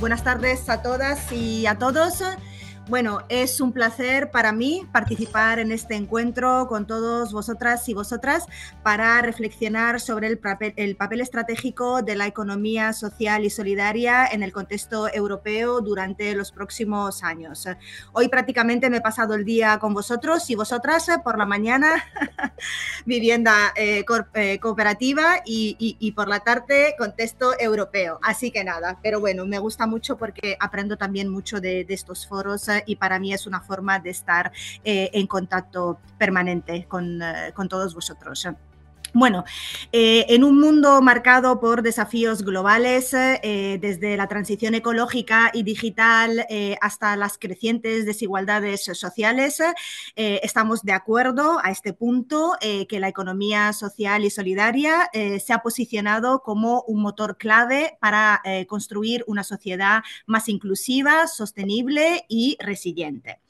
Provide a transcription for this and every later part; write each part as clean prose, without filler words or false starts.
Buenas tardes a todas y a todos. Bueno, es un placer para mí participar en este encuentro con todos vosotras y vosotras para reflexionar sobre el papel estratégico de la economía social y solidaria en el contexto europeo durante los próximos años. Hoy prácticamente me he pasado el día con vosotros y vosotras por la mañana vivienda cooperativa y por la tarde contexto europeo. Así que nada, pero bueno, me gusta mucho porque aprendo también mucho de estos foros y para mí es una forma de estar en contacto permanente con todos vosotros. Bueno, en un mundo marcado por desafíos globales, desde la transición ecológica y digital hasta las crecientes desigualdades sociales, estamos de acuerdo a este punto que la economía social y solidaria se ha posicionado como un motor clave para construir una sociedad más inclusiva, sostenible y resiliente.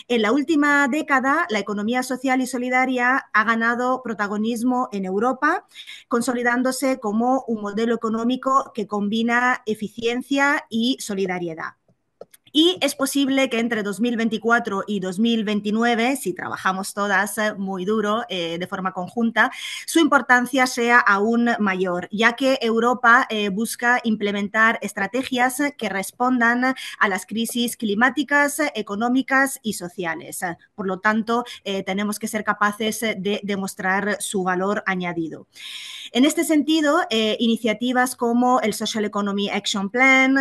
En la última década, la economía social y solidaria ha ganado protagonismo en Europa, consolidándose como un modelo económico que combina eficiencia y solidaridad. Y es posible que entre 2024 y 2029, si trabajamos todas muy duro de forma conjunta, su importancia sea aún mayor, ya que Europa busca implementar estrategias que respondan a las crisis climáticas, económicas y sociales. Por lo tanto, tenemos que ser capaces de demostrar su valor añadido. En este sentido, iniciativas como el Social Economy Action Plan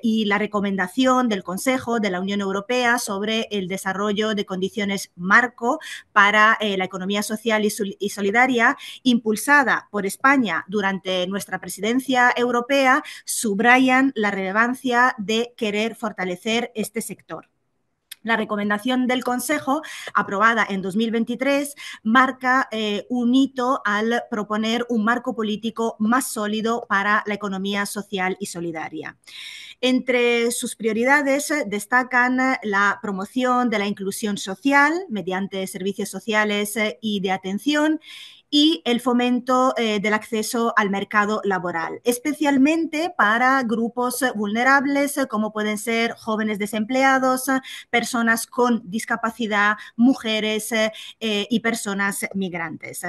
y la recomendación del Consejo de la Unión Europea sobre el desarrollo de condiciones marco para la economía social y solidaria, impulsada por España durante nuestra presidencia europea, subrayan la relevancia de querer fortalecer este sector. La recomendación del Consejo, aprobada en 2023, marca un hito al proponer un marco político más sólido para la economía social y solidaria. Entre sus prioridades destacan la promoción de la inclusión social mediante servicios sociales y de atención y el fomento del acceso al mercado laboral, especialmente para grupos vulnerables como pueden ser jóvenes desempleados, personas con discapacidad, mujeres y personas migrantes.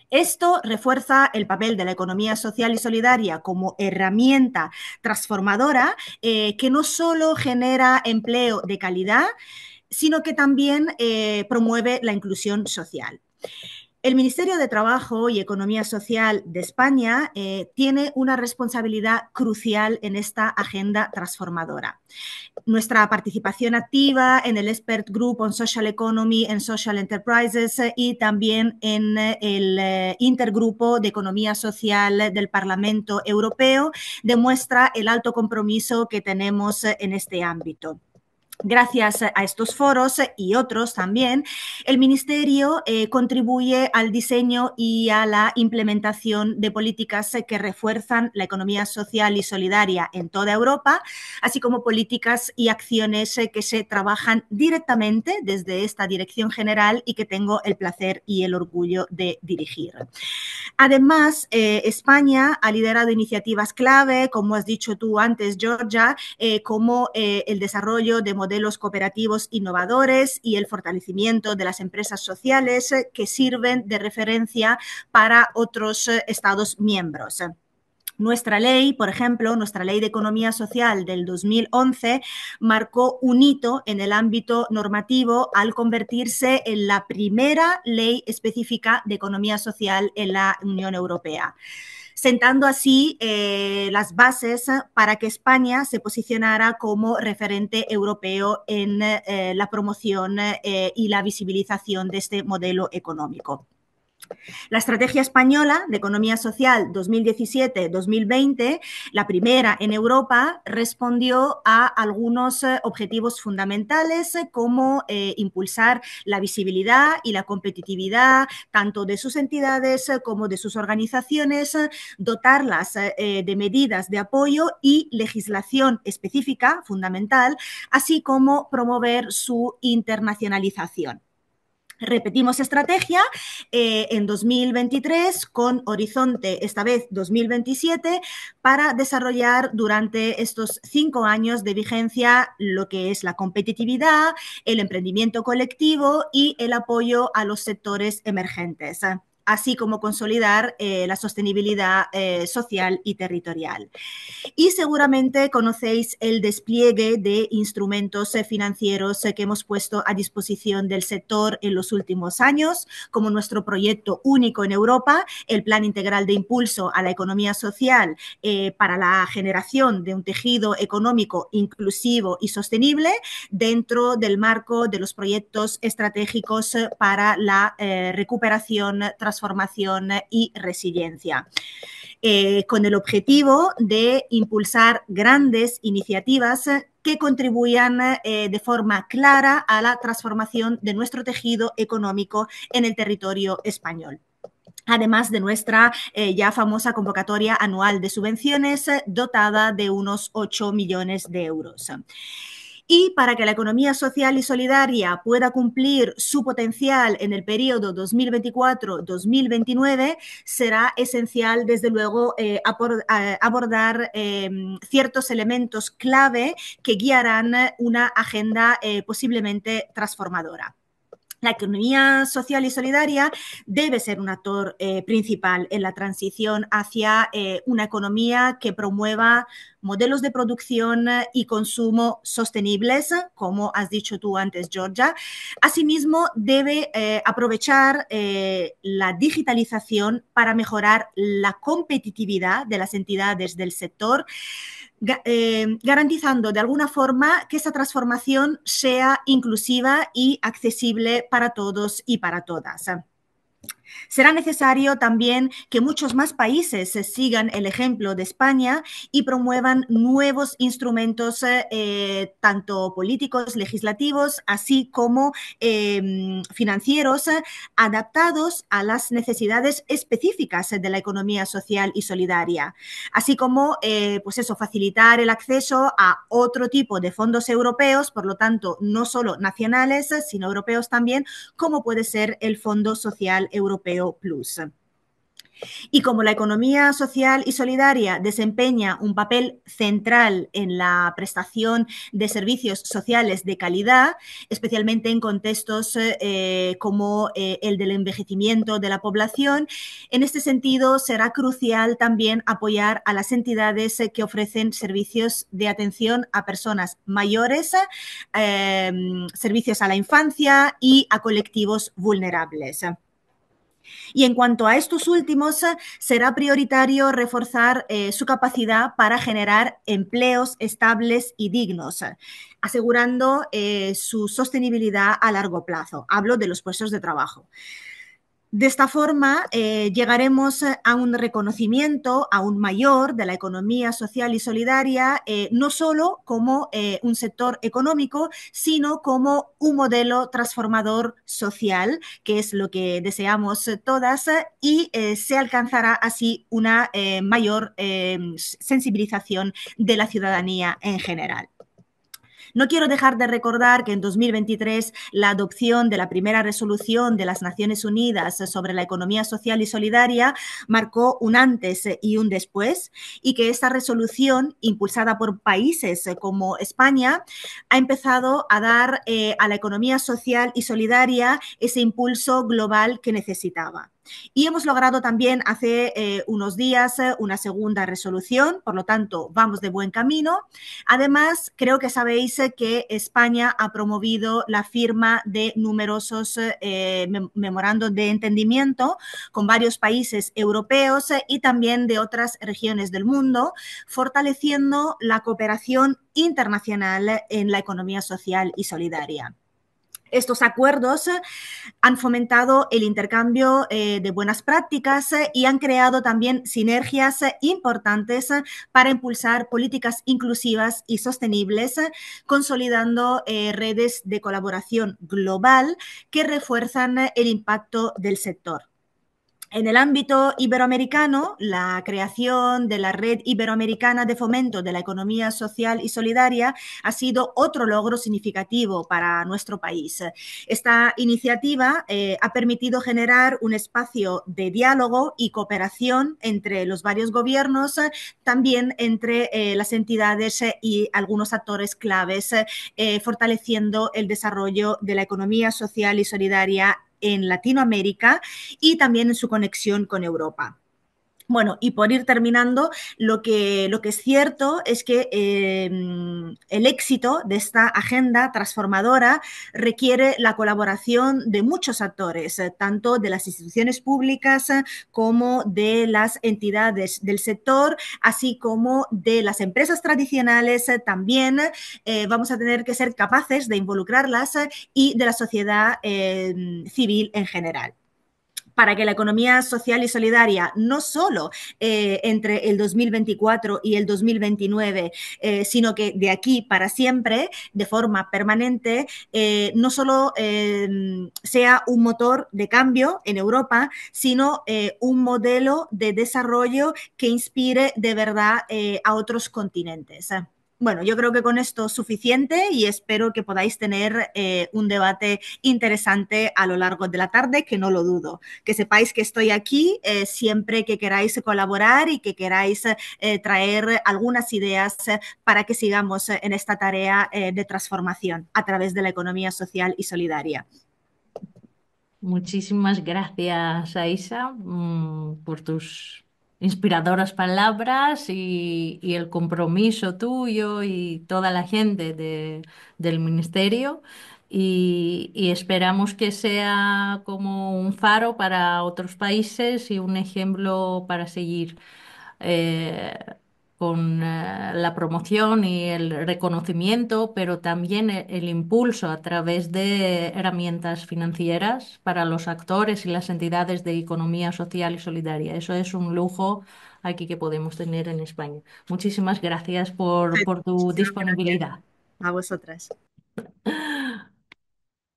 Esto refuerza el papel de la economía social y solidaria como herramienta transformadora que no solo genera empleo de calidad, sino que también promueve la inclusión social. El Ministerio de Trabajo y Economía Social de España tiene una responsabilidad crucial en esta agenda transformadora. Nuestra participación activa en el Expert Group on Social Economy and Social Enterprises y también en el Intergrupo de Economía Social del Parlamento Europeo demuestra el alto compromiso que tenemos en este ámbito. Gracias a estos foros y otros también, el Ministerio contribuye al diseño y a la implementación de políticas que refuerzan la economía social y solidaria en toda Europa, así como políticas y acciones que se trabajan directamente desde esta dirección general y que tengo el placer y el orgullo de dirigir. Además, España ha liderado iniciativas clave, como has dicho tú antes, Georgia, como el desarrollo de modelos cooperativos innovadores y el fortalecimiento de las empresas sociales que sirven de referencia para otros Estados miembros. Nuestra ley, por ejemplo, nuestra ley de economía social del 2011 marcó un hito en el ámbito normativo al convertirse en la primera ley específica de economía social en la Unión Europea, sentando así las bases para que España se posicionara como referente europeo en la promoción y la visibilización de este modelo económico. La Estrategia Española de Economía Social 2017-2020, la primera en Europa, respondió a algunos objetivos fundamentales como impulsar la visibilidad y la competitividad tanto de sus entidades como de sus organizaciones, dotarlas de medidas de apoyo y legislación específica fundamental, así como promover su internacionalización. Repetimos estrategia en 2023 con horizonte, esta vez 2027, para desarrollar durante estos 5 años de vigencia lo que es la competitividad, el emprendimiento colectivo y el apoyo a los sectores emergentes, así como consolidar la sostenibilidad social y territorial. Y seguramente conocéis el despliegue de instrumentos financieros que hemos puesto a disposición del sector en los últimos años, como nuestro proyecto único en Europa, el Plan Integral de Impulso a la Economía Social para la generación de un tejido económico inclusivo y sostenible dentro del marco de los proyectos estratégicos para la recuperación, transformación y resiliencia. Con el objetivo de impulsar grandes iniciativas que contribuyan de forma clara a la transformación de nuestro tejido económico en el territorio español. Además de nuestra ya famosa convocatoria anual de subvenciones dotada de unos 8 millones de euros. Y para que la economía social y solidaria pueda cumplir su potencial en el periodo 2024-2029, será esencial, desde luego, abordar ciertos elementos clave que guiarán una agenda posiblemente transformadora. La economía social y solidaria debe ser un actor principal en la transición hacia una economía que promueva modelos de producción y consumo sostenibles, como has dicho tú antes, Georgia. Asimismo, debe aprovechar la digitalización para mejorar la competitividad de las entidades del sector, garantizando de alguna forma que esa transformación sea inclusiva y accesible para todos y para todas. Será necesario también que muchos más países sigan el ejemplo de España y promuevan nuevos instrumentos, tanto políticos, legislativos, así como financieros, adaptados a las necesidades específicas de la economía social y solidaria, así como pues eso, facilitar el acceso a otro tipo de fondos europeos, por lo tanto, no solo nacionales, sino europeos también, como puede ser el Fondo Social Europeo Plus. Y como la economía social y solidaria desempeña un papel central en la prestación de servicios sociales de calidad, especialmente en contextos como el del envejecimiento de la población, en este sentido será crucial también apoyar a las entidades que ofrecen servicios de atención a personas mayores, servicios a la infancia y a colectivos vulnerables. Y en cuanto a estos últimos, será prioritario reforzar su capacidad para generar empleos estables y dignos, asegurando su sostenibilidad a largo plazo. Hablo de los puestos de trabajo. De esta forma, llegaremos a un reconocimiento aún mayor de la economía social y solidaria, no solo como un sector económico, sino como un modelo transformador social, que es lo que deseamos todas, y se alcanzará así una mayor sensibilización de la ciudadanía en general. No quiero dejar de recordar que en 2023 la adopción de la primera resolución de las Naciones Unidas sobre la economía social y solidaria marcó un antes y un después, y que esta resolución, impulsada por países como España, ha empezado a dar a la economía social y solidaria ese impulso global que necesitaba. Y hemos logrado también hace unos días una segunda resolución, por lo tanto, vamos de buen camino. Además, creo que sabéis que España ha promovido la firma de numerosos memorandos de entendimiento con varios países europeos y también de otras regiones del mundo, fortaleciendo la cooperación internacional en la economía social y solidaria. Estos acuerdos han fomentado el intercambio de buenas prácticas y han creado también sinergias importantes para impulsar políticas inclusivas y sostenibles, consolidando redes de colaboración global que refuerzan el impacto del sector. En el ámbito iberoamericano, la creación de la Red Iberoamericana de Fomento de la Economía Social y Solidaria ha sido otro logro significativo para nuestro país. Esta iniciativa ha permitido generar un espacio de diálogo y cooperación entre los varios gobiernos, también entre las entidades y algunos actores claves, fortaleciendo el desarrollo de la economía social y solidaria en Latinoamérica y también en su conexión con Europa. Bueno, y por ir terminando, lo que es cierto es que el éxito de esta agenda transformadora requiere la colaboración de muchos actores, tanto de las instituciones públicas como de las entidades del sector, así como de las empresas tradicionales también. Vamos a tener que ser capaces de involucrarlas y de la sociedad civil en general para que la economía social y solidaria, no solo entre el 2024 y el 2029, sino que de aquí para siempre, de forma permanente, no solo sea un motor de cambio en Europa, sino un modelo de desarrollo que inspire de verdad a otros continentes. Bueno, yo creo que con esto es suficiente y espero que podáis tener un debate interesante a lo largo de la tarde, que no lo dudo. Que sepáis que estoy aquí siempre que queráis colaborar y que queráis traer algunas ideas para que sigamos en esta tarea de transformación a través de la economía social y solidaria. Muchísimas gracias, Aisa, por tus inspiradoras palabras y el compromiso tuyo y toda la gente del ministerio. Y esperamos que sea como un faro para otros países y un ejemplo para seguir. eh, con la promoción y el reconocimiento, pero también el impulso a través de herramientas financieras para los actores y las entidades de economía social y solidaria. Eso es un lujo aquí que podemos tener en España. Muchísimas gracias por tu Muchísimas gracias disponibilidad. a vosotras.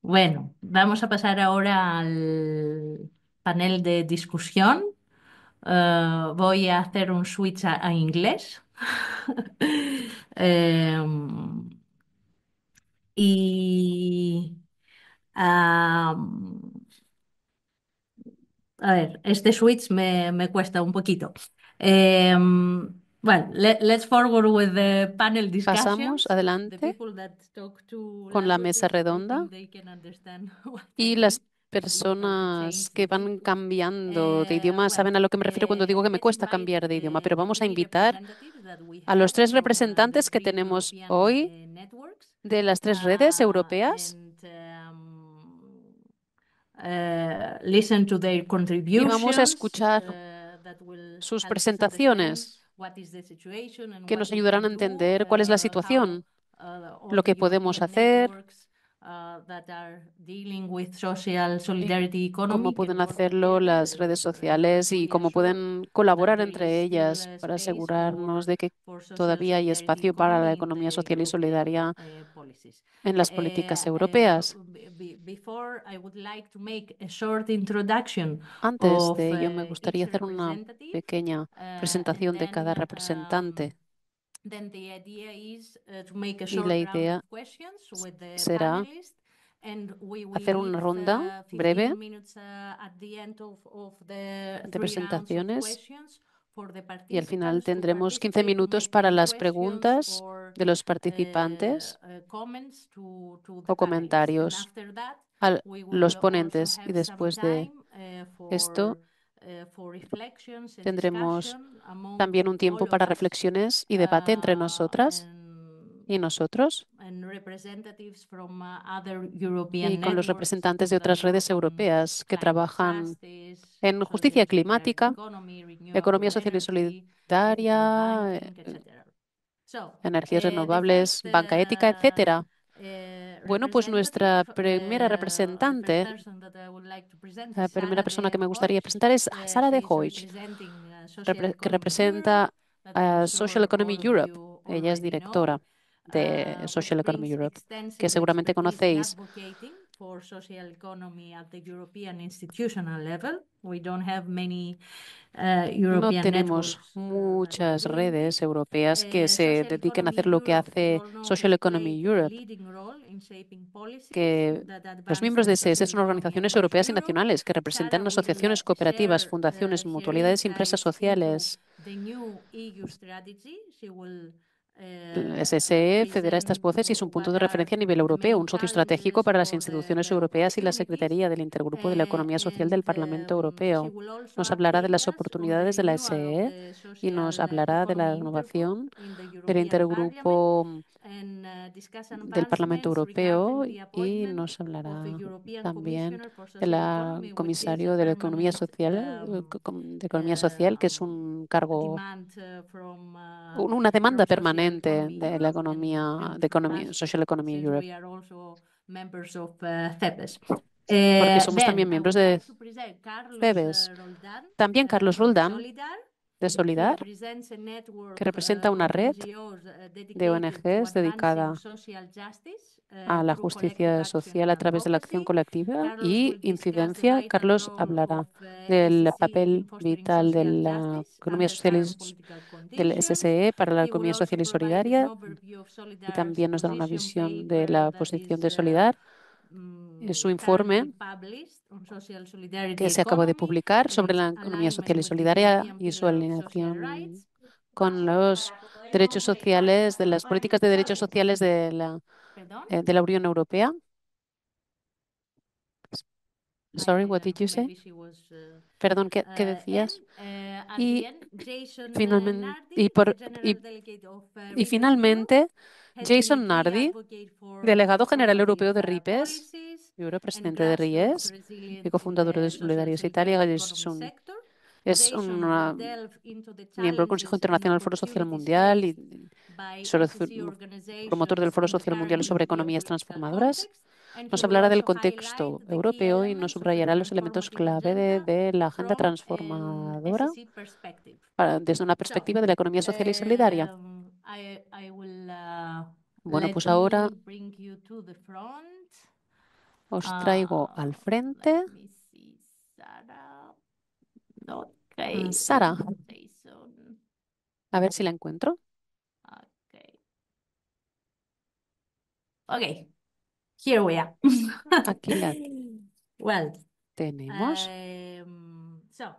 Bueno, vamos a pasar ahora al panel de discusión. Voy a hacer un switch a inglés. Em, y am, a ver, este switch me cuesta un poquito. Well, let's forward with the panel Pasamos discussions. The adelante people that talk to con la mesa Latvian, I redonda think they can understand what I y mean. las It's difficult to personas change que the van people. cambiando de idioma Well, saben a lo que me refiero cuando digo que me let's cuesta invite cambiar de idioma, pero the vamos a three invitar representatives that we a los have tres from the representantes que three tenemos European hoy networks. de las tres redes europeas And listen to their y vamos a contributions escuchar that will sus help us understand presentaciones what is the situation and que what nos we ayudarán a can do, entender cuál es la how situación, all lo the que podemos European hacer networks that are dealing with social y solidarity cómo economy can pueden work hacerlo together las redes sociales to y cómo ensure pueden that colaborar there is entre still ellas para space asegurarnos de que for social todavía hay solidarity espacio para la economy in economía the social y European solidaria policies. en las políticas europeas. Before, I would like to make a short introduction Antes of de ello, me gustaría each hacer una representative, pequeña and presentación de cada representante. then the idea is to make a Y la short round of idea questions with the será panelists, and we will hacer una leave ronda breve 15 minutes at the end of the de three rounds of presentaciones questions for the y al final participants to tendremos 15 participate, to minutos make para any las questions preguntas or de los participantes comments to the o panelists. And comentarios after that, a we los will also ponentes. Y have some después de time esto, for reflections and tendremos discussion among también un all tiempo of para us reflexiones y debate entre nosotras y nosotros and representatives from other European y con los networks representantes de that otras redes work on europeas que climate trabajan justice, en social justicia and circular climática, economy, renewable economía social y energy, ethical solidaria, banking, etc. So, energías the renovables, first banca ética, etcétera. Bueno, pues nuestra representative, primera the first representante, person that I would like to present la is primera Sara persona que de me gustaría Hoyt. presentar es Sara She de is Hoyt, representing Social que Economy Europe, representa that I'm a Social sure Economy all of Europe. you Ella es already know, directora de which Social Economy brings Europe, que extensive seguramente expertise in conocéis, advocating for social economy at the European institutional level. We don't have many No European tenemos networks that are muchas doing this. redes europeas que se Social dediquen a Economy hacer lo que Europe, we hace all know, Social has Economy played a Europe, leading role in shaping policies que that los advance miembros de the SES social son economy organizaciones across europeas y Europe. nacionales que Sara representan will asociaciones cooperativas, share fundaciones, her mutualidades y empresas insights into sociales. the new EU strategy. She will El SSE federa estas present voces y es un punto what de are referencia a nivel the europeo, main un socio estratégico challenges para las or instituciones the europeas y la opportunities. Secretaría del Intergrupo de la Economía Social del And Parlamento she Europeo. will also Nos hablará de update las us on the oportunidades de la renewal of SE the y nos Social hablará de la Economy Intergroup renovación in the del European Parliament Intergrupo and discuss del Parlamento advancements Europeo regarding the y appointment nos of a hablará European también Commissioner for del Social Economy, which is a comisario de la Economía permanent Social, que es un cargo, demand from una demanda from Social permanente Economy de la Europe, economía, and de that's Social Economy since Europe, we are also members of CEPES. porque somos Then también I miembros would de like to present Carlos CEBES. Roldán También Carlos from Roldán, Solidar, de who Solidar, represents a que network representa una of red NGOs de dedicated to ONGs advancing dedicada social justice a la through collective justicia action social a and través de la acción advocacy. colectiva Carlos y will discuss the incidencia. vital Carlos role hablará of del SSC papel in fostering vital de social la justice economía under social current political del conditions. SSE para la He will economía also social y provide an solidaria overview of y Solidar's también nos dará una position visión de la paper that posición is de Solidar, su currently informe published on social solidarity que se acabó de economy publicar and sobre its la economía alignment social y with the solidaria European y su Pillar of Social alineación Rights. con los derechos sociales, de las políticas de derechos sociales Perdón, de la Unión Europea. I Sorry, what didn't. did you say? Maybe she was. Perdón, ¿qué And decías? at the Y end, Jason finalmente, Nardi, the General Delegate of y Reapers Europe, finalmente, has been a Jason key Nardi, advocate for delegado general proactive europeo de RIPES, policies and presidente de grassroots RIES y resilience in cofundador de the social Solidarios Italia, economy sector. es Jason un will delve into the miembro del Consejo challenges and Internacional del Foro Social opportunities Mundial y faced by sobre- SSE promotor del organizations Foro in the Social Mundial current sobre economías geopolitical transformadoras. context, and he Nos will hablará del also highlight contexto the key europeo y nos elements of the subrayará los elementos transformative clave agenda de la agenda from an transformadora SSE perspective. desde una So, perspectiva de la economía social y solidaria. I will Bueno, let pues ahora me bring you to the front. os traigo al frente Let me see, Sarah. a Okay, Sara. Jason. A ver si la encuentro. Okay. Okay, here we are. Aquí la Well, tenemos. so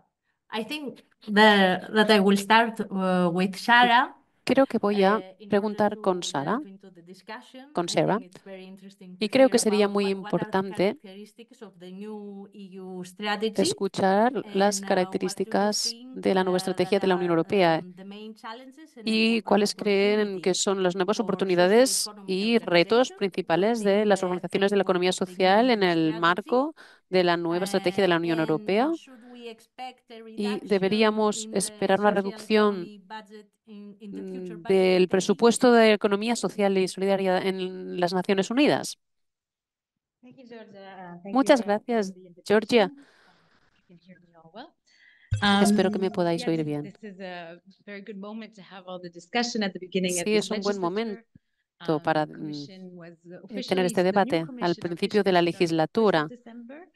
I think that I will start with Sarah. Creo que voy a In order preguntar con to Sara, delve into the discussion, con I think Sarah, it's very interesting to y creo que hear sería about muy what are the importante characteristics of the new EU strategy escuchar las and what do you características think de la nueva that estrategia de la Unión are Europea the main challenges y and cuáles creen que opportunities son las nuevas for social oportunidades economy y retos organization principales de within las the organizaciones de la framework economía of the new social en EU el strategy. marco de la nueva estrategia de la Unión Europea. And should we expect a Y reduction deberíamos in the esperar una social reducción economy budget in the future budget del of the presupuesto EU? de economía social y solidaria en las Naciones Unidas. Thank you, Georgia. Thank you, Muchas Sarah, for gracias, the Georgia. invitation. You can hear me all well. Espero que me podáis oír Yes, bien. this is a very good moment to have all the discussion at the beginning of Sí, this es un buen legislature. momento para The Commission was tener officially, este so the new debate al Commission principio de officially la started the 1st of legislatura, December.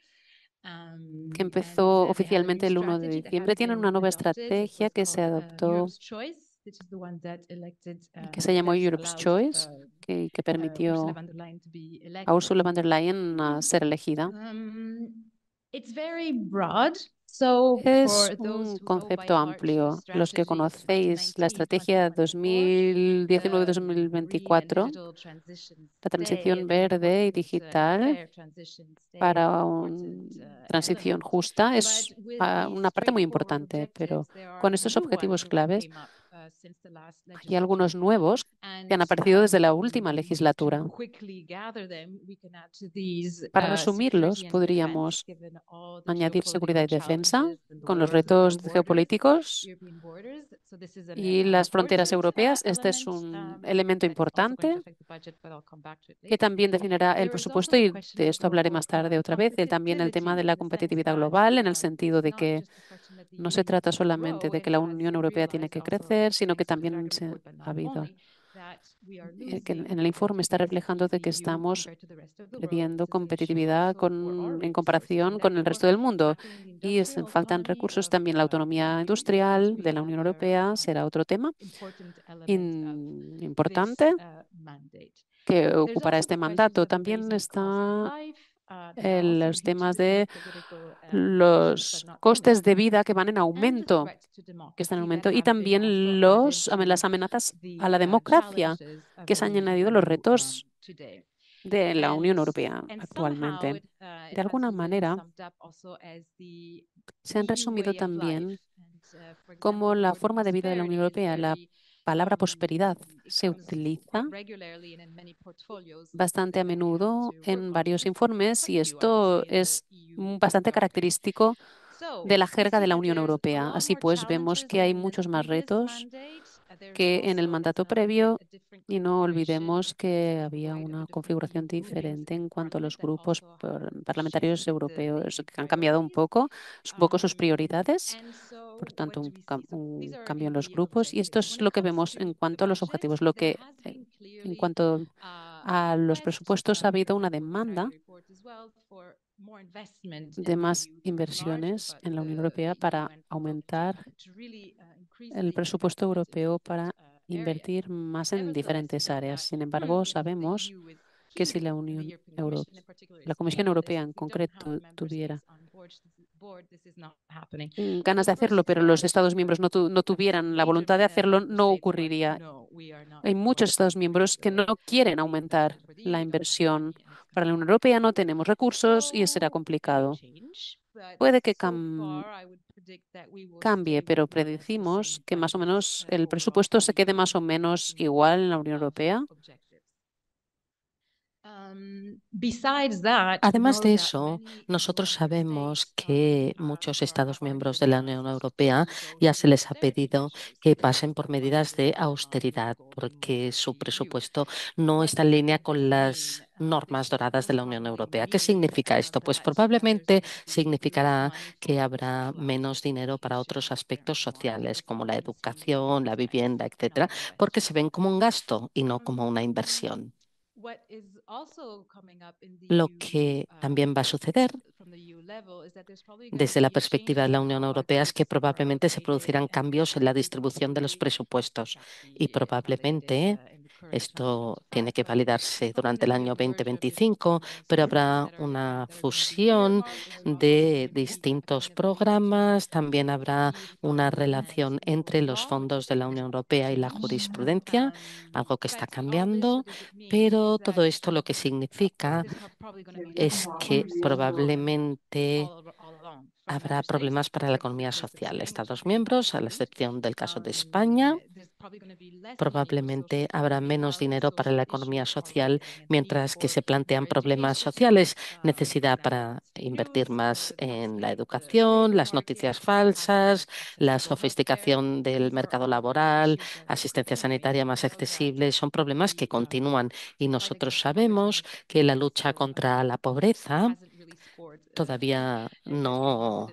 que And empezó they have a new oficialmente el 1 de strategy that has diciembre. Tienen una been nueva adopted. It estrategia was que se called adoptó, Europe's Choice, which is the one that elected, que se llamó that Europe's allowed Choice, que Ursula permitió von der Leyen to be a elected. Ursula von der Leyen ser elegida. It's very broad. So Es for those un who know by concepto heart the amplio. Los que strategy conocéis la 2019-2024, estrategia 2019-2024, digital transition la stay, transición it's an verde y important and digital fair transition stay. It's an para important una transición element. justa, es But with these una parte muy straightforward importante, pero objectives, there are con estos new ones objetivos that claves came up since the last hay legislature. algunos nuevos que And han aparecido desde la última legislatura. to quickly gather them, we can add to these Para resumirlos, security and defense, podríamos given all the añadir seguridad geopolitical y defensa challenges and the con los wars and the retos borders, geopolíticos European borders. So this is y an las fronteras important europeas. Este es element un elemento that's also going to importante affect the budget, but I'll come back to it que later. también definirá el There is also presupuesto the y question de of esto hablaré global más tarde otra vez. También el tema de competitiveness la in the sense competitividad that global en el it's sentido de not que just a question that the no EU se needs trata to solamente grow. de It que la has Unión Europea tiene realized que also, crecer, sino que thanks to the también Draghi report, but ha not habido only, that que en el informe está reflejando de que estamos perdiendo competitividad en comparación con el resto del mundo. Y faltan recursos también. La autonomía industrial de la Unión Europea será otro tema importante que ocupará este mandato. También está los temas de los costes de vida que van en aumento, y también las amenazas a la democracia que se han añadido los retos de la Unión Europea actualmente. De alguna manera, se han resumido también como la forma de vida de la Unión Europea. La palabra prosperidad se utiliza bastante a menudo en varios informes y esto es bastante característico de la jerga de la Unión Europea. Así pues, vemos que hay muchos más retos que en el mandato previo y no olvidemos que había una configuración diferente en cuanto a los grupos parlamentarios europeos que han cambiado un poco sus prioridades. Por tanto, un cambio en los grupos. Y esto es lo que vemos en cuanto a los objetivos. En cuanto a los presupuestos, ha habido una demanda de más inversiones en la Unión Europea para aumentar el presupuesto europeo para invertir más en diferentes áreas. Sin embargo, sabemos que si la la Comisión Europea en concreto tuviera ganas de hacerlo, pero los Estados miembros no tuvieran la voluntad de hacerlo, no ocurriría. Hay muchos Estados miembros que no quieren aumentar la inversión para la Unión Europea, no tenemos recursos y será complicado. Puede que cambie, pero predecimos que más o menos el presupuesto se quede más o menos igual en la Unión Europea. Además de eso, nosotros sabemos que muchos Estados miembros de la Unión Europea ya se les ha pedido que pasen por medidas de austeridad porque su presupuesto no está en línea con las normas doradas de la Unión Europea. ¿Qué significa esto? Pues probablemente significará que habrá menos dinero para otros aspectos sociales como la educación, la vivienda, etcétera, porque se ven como un gasto y no como una inversión. Lo que también va a suceder desde la perspectiva de la Unión Europea es que probablemente se producirán cambios en la distribución de los presupuestos y probablemente esto tiene que validarse durante el año 2025, pero habrá una fusión de distintos programas, también habrá una relación entre los fondos de la Unión Europea y la jurisprudencia, algo que está cambiando, pero todo esto lo que significa es que probablemente habrá problemas para la economía social. Estados miembros, a la excepción del caso de España, probablemente habrá menos dinero para la economía social, mientras que se plantean problemas sociales, necesidad para invertir más en la educación, las noticias falsas, la sofisticación del mercado laboral, asistencia sanitaria más accesible. Son problemas que continúan y nosotros sabemos que la lucha contra la pobreza todavía no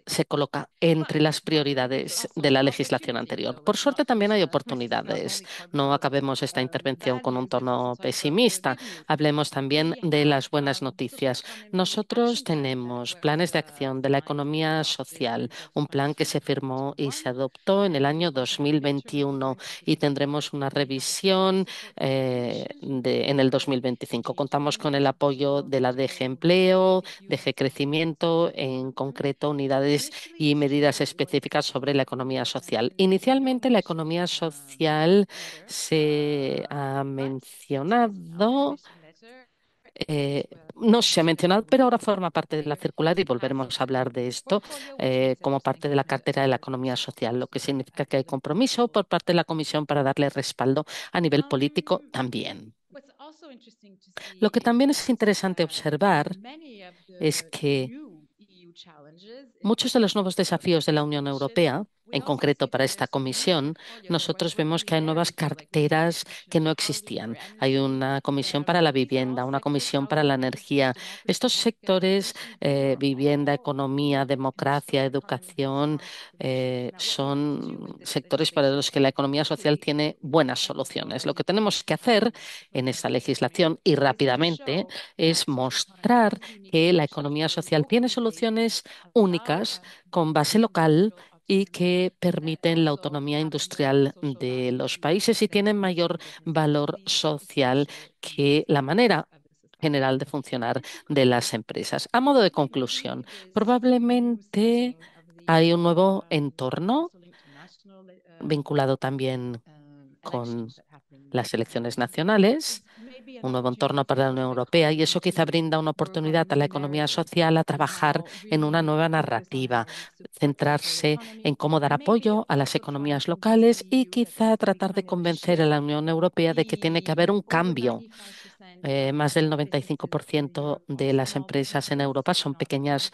se coloca entre las prioridades de la legislación anterior. Por suerte, también hay oportunidades. No acabemos esta intervención con un tono pesimista. Hablemos también de las buenas noticias. Nosotros tenemos planes de acción de la economía social, un plan que se firmó y se adoptó en el año 2021 y tendremos una revisión en el 2025. Contamos con el apoyo de la DG Empleo, DG Crecimiento, en concreto unidades y medidas específicas sobre la economía social. Inicialmente, la economía social se ha mencionado. No se ha mencionado, pero ahora forma parte de la circular y volveremos a hablar de esto como parte de la cartera de la economía social, lo que significa que hay compromiso por parte de la Comisión para darle respaldo a nivel político también. Lo que también es interesante observar es que muchos de los nuevos desafíos de la Unión Europea en concreto para esta comisión, nosotros vemos que hay nuevas carteras que no existían. Hay una comisión para la vivienda, una comisión para la energía. Estos sectores, vivienda, economía, democracia, educación, son sectores para los que la economía social tiene buenas soluciones. Lo que tenemos que hacer en esta legislación y rápidamente es mostrar que la economía social tiene soluciones únicas con base local y que permiten la autonomía industrial de los países y tienen mayor valor social que la manera general de funcionar de las empresas. A modo de conclusión, probablemente hay un nuevo entorno vinculado también con las elecciones nacionales, un nuevo entorno para la Unión Europea y eso quizá brinda una oportunidad a la economía social a trabajar en una nueva narrativa, centrarse en cómo dar apoyo a las economías locales y quizá tratar de convencer a la Unión Europea de que tiene que haber un cambio. Más del 95% de las empresas en Europa son pequeñas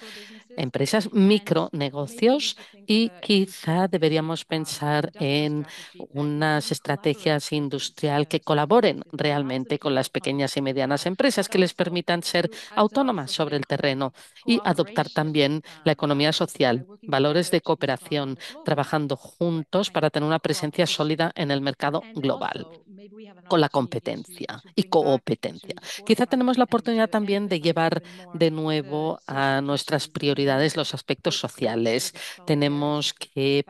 empresas, micronegocios y quizá deberíamos pensar en unas estrategias industrial que colaboren realmente con las pequeñas y medianas empresas, que les permitan ser autónomas sobre el terreno y adoptar también la economía social, valores de cooperación, trabajando juntos para tener una presencia sólida en el mercado global con la competencia y competencia. Quizá tenemos la oportunidad también de llevar de nuevo a nuestras prioridades los aspectos sociales. Tenemos que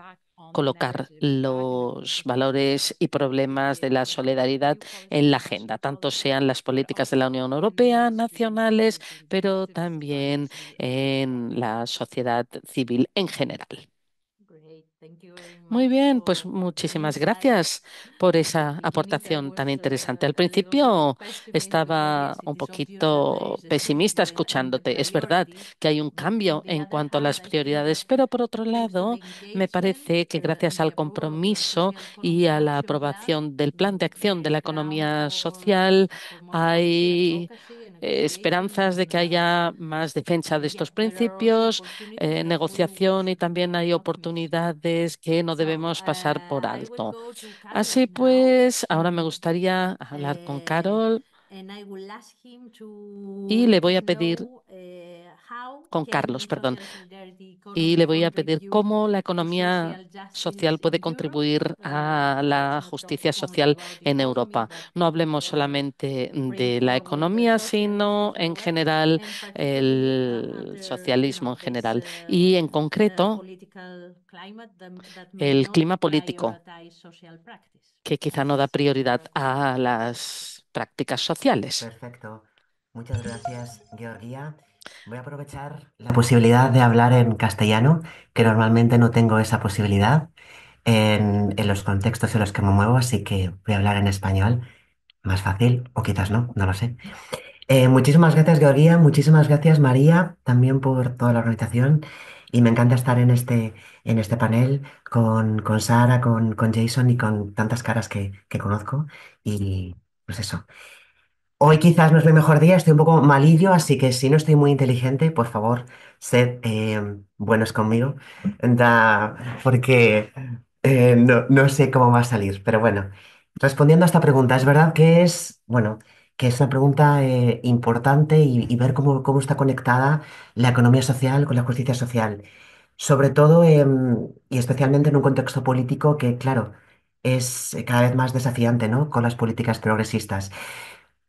colocar los valores y problemas de la solidaridad en la agenda, tanto sean las políticas de la Unión Europea, nacionales, pero también en la sociedad civil en general. Muy bien, pues muchísimas gracias por esa aportación tan interesante. Al principio estaba un poquito pesimista escuchándote. Es verdad que hay un cambio en cuanto a las prioridades, pero por otro lado, me parece que gracias al compromiso y a la aprobación del plan de acción de la economía social, hay esperanzas de que haya más defensa de estos principios, negociación y también hay oportunidades que no debemos pasar por alto. Así pues, ahora me gustaría hablar con Carol y le voy a pedir, con Carlos, perdón, y le voy a pedir cómo la economía social puede contribuir a la justicia social en Europa. No hablemos solamente de la economía, sino en general el socialismo en general y en concreto el clima político, que quizá no da prioridad a las prácticas sociales. Perfecto. Muchas gracias, Georgia. Voy a aprovechar la posibilidad de hablar en castellano, que normalmente no tengo esa posibilidad en los contextos en los que me muevo, así que voy a hablar en español. Más fácil, o quizás no, no lo sé. Muchísimas gracias, Georgia. Muchísimas gracias, María, también por toda la organización. Y me encanta estar en este panel con Sara, con Jason y con tantas caras que conozco. Y pues eso. Hoy quizás no es mi mejor día, estoy un poco malillo, así que si no estoy muy inteligente, por favor, sed buenos conmigo, porque no sé cómo va a salir. Pero bueno, respondiendo a esta pregunta, es verdad que bueno, que es una pregunta importante y ver cómo está conectada la economía social con la justicia social, sobre todo y especialmente en un contexto político que, claro, es cada vez más desafiante, ¿no? Con las políticas progresistas.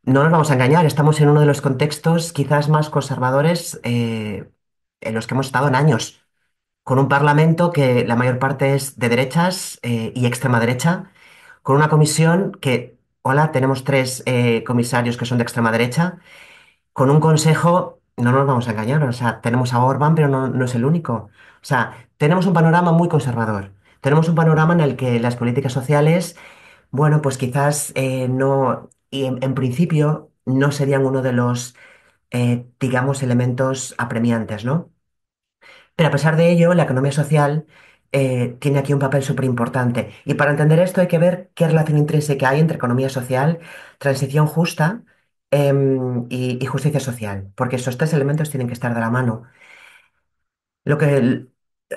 No nos vamos a engañar, estamos en uno de los contextos quizás más conservadores en los que hemos estado en años, con un parlamento que la mayor parte es de derechas y extrema derecha, con una comisión que, hola, tenemos tres comisarios que son de extrema derecha, con un consejo, no nos vamos a engañar, o sea, tenemos a Orbán, pero no es el único. O sea, tenemos un panorama muy conservador. Tenemos un panorama en el que las políticas sociales, bueno, pues quizás no, y en principio no serían uno de los, digamos, elementos apremiantes, ¿no? Pero a pesar de ello, la economía social tiene aquí un papel súper importante. Y para entender esto hay que ver qué relación intrínseca hay entre economía social, transición justa y justicia social, porque esos tres elementos tienen que estar de la mano. Lo que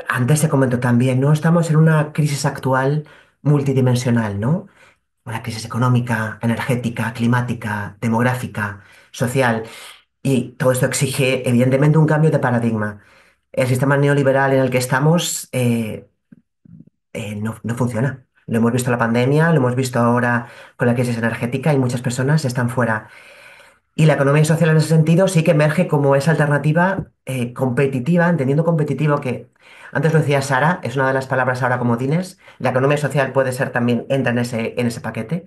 Antes se comentó también, ¿no? Estamos en una crisis actual multidimensional, ¿no? Una crisis económica, energética, climática, demográfica, social. Y todo esto exige, evidentemente, un cambio de paradigma. El sistema neoliberal en el que estamos no funciona. Lo hemos visto en la pandemia, lo hemos visto ahora con la crisis energética y muchas personas están fuera. Y la economía social en ese sentido sí que emerge como esa alternativa competitiva, entendiendo competitivo que antes lo decía Sara, es una de las palabras ahora comodines. La economía social puede ser también, entra en ese paquete.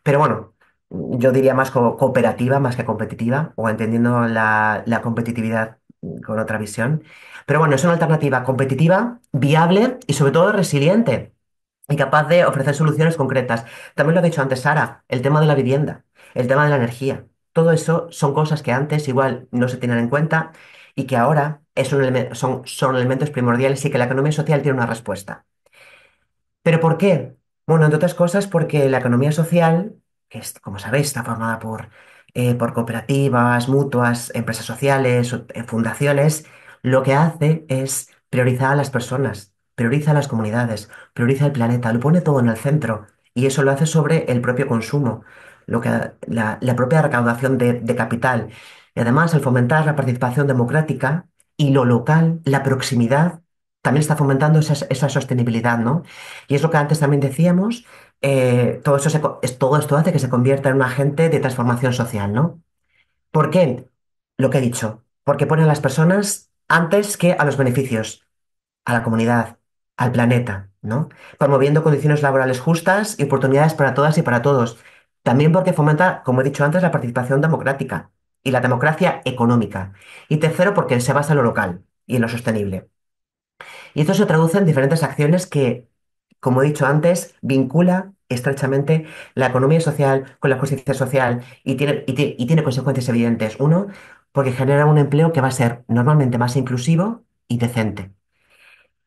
Pero bueno, yo diría más como cooperativa más que competitiva, o entendiendo la competitividad con otra visión. Pero bueno, es una alternativa competitiva, viable y sobre todo resiliente y capaz de ofrecer soluciones concretas. También lo ha dicho antes Sara, el tema de la vivienda, el tema de la energía. Todo eso son cosas que antes igual no se tenían en cuenta y que ahora son elementos primordiales y que la economía social tiene una respuesta. ¿Pero por qué? Bueno, entre otras cosas porque la economía social, que es, como sabéis, está formada por cooperativas, mutuas, empresas sociales, fundaciones, lo que hace es priorizar a las personas, prioriza a las comunidades, prioriza el planeta, lo pone todo en el centro y eso lo hace sobre el propio consumo, la propia recaudación de capital. Y además, al fomentar la participación democrática y lo local, la proximidad, también está fomentando esa sostenibilidad, ¿no? Y es lo que antes también decíamos, todo esto hace que se convierta en un agente de transformación social, ¿no? ¿Por qué? Lo que he dicho, porque pone a las personas antes que a los beneficios, a la comunidad, al planeta, ¿no? Promoviendo condiciones laborales justas y oportunidades para todas y para todos. También porque fomenta, como he dicho antes, la participación democrática y la democracia económica. Y tercero, porque se basa en lo local y en lo sostenible. Y esto se traduce en diferentes acciones que, como he dicho antes, vincula estrechamente la economía social con la justicia social y tiene consecuencias evidentes. Uno, porque genera un empleo que va a ser normalmente más inclusivo y decente.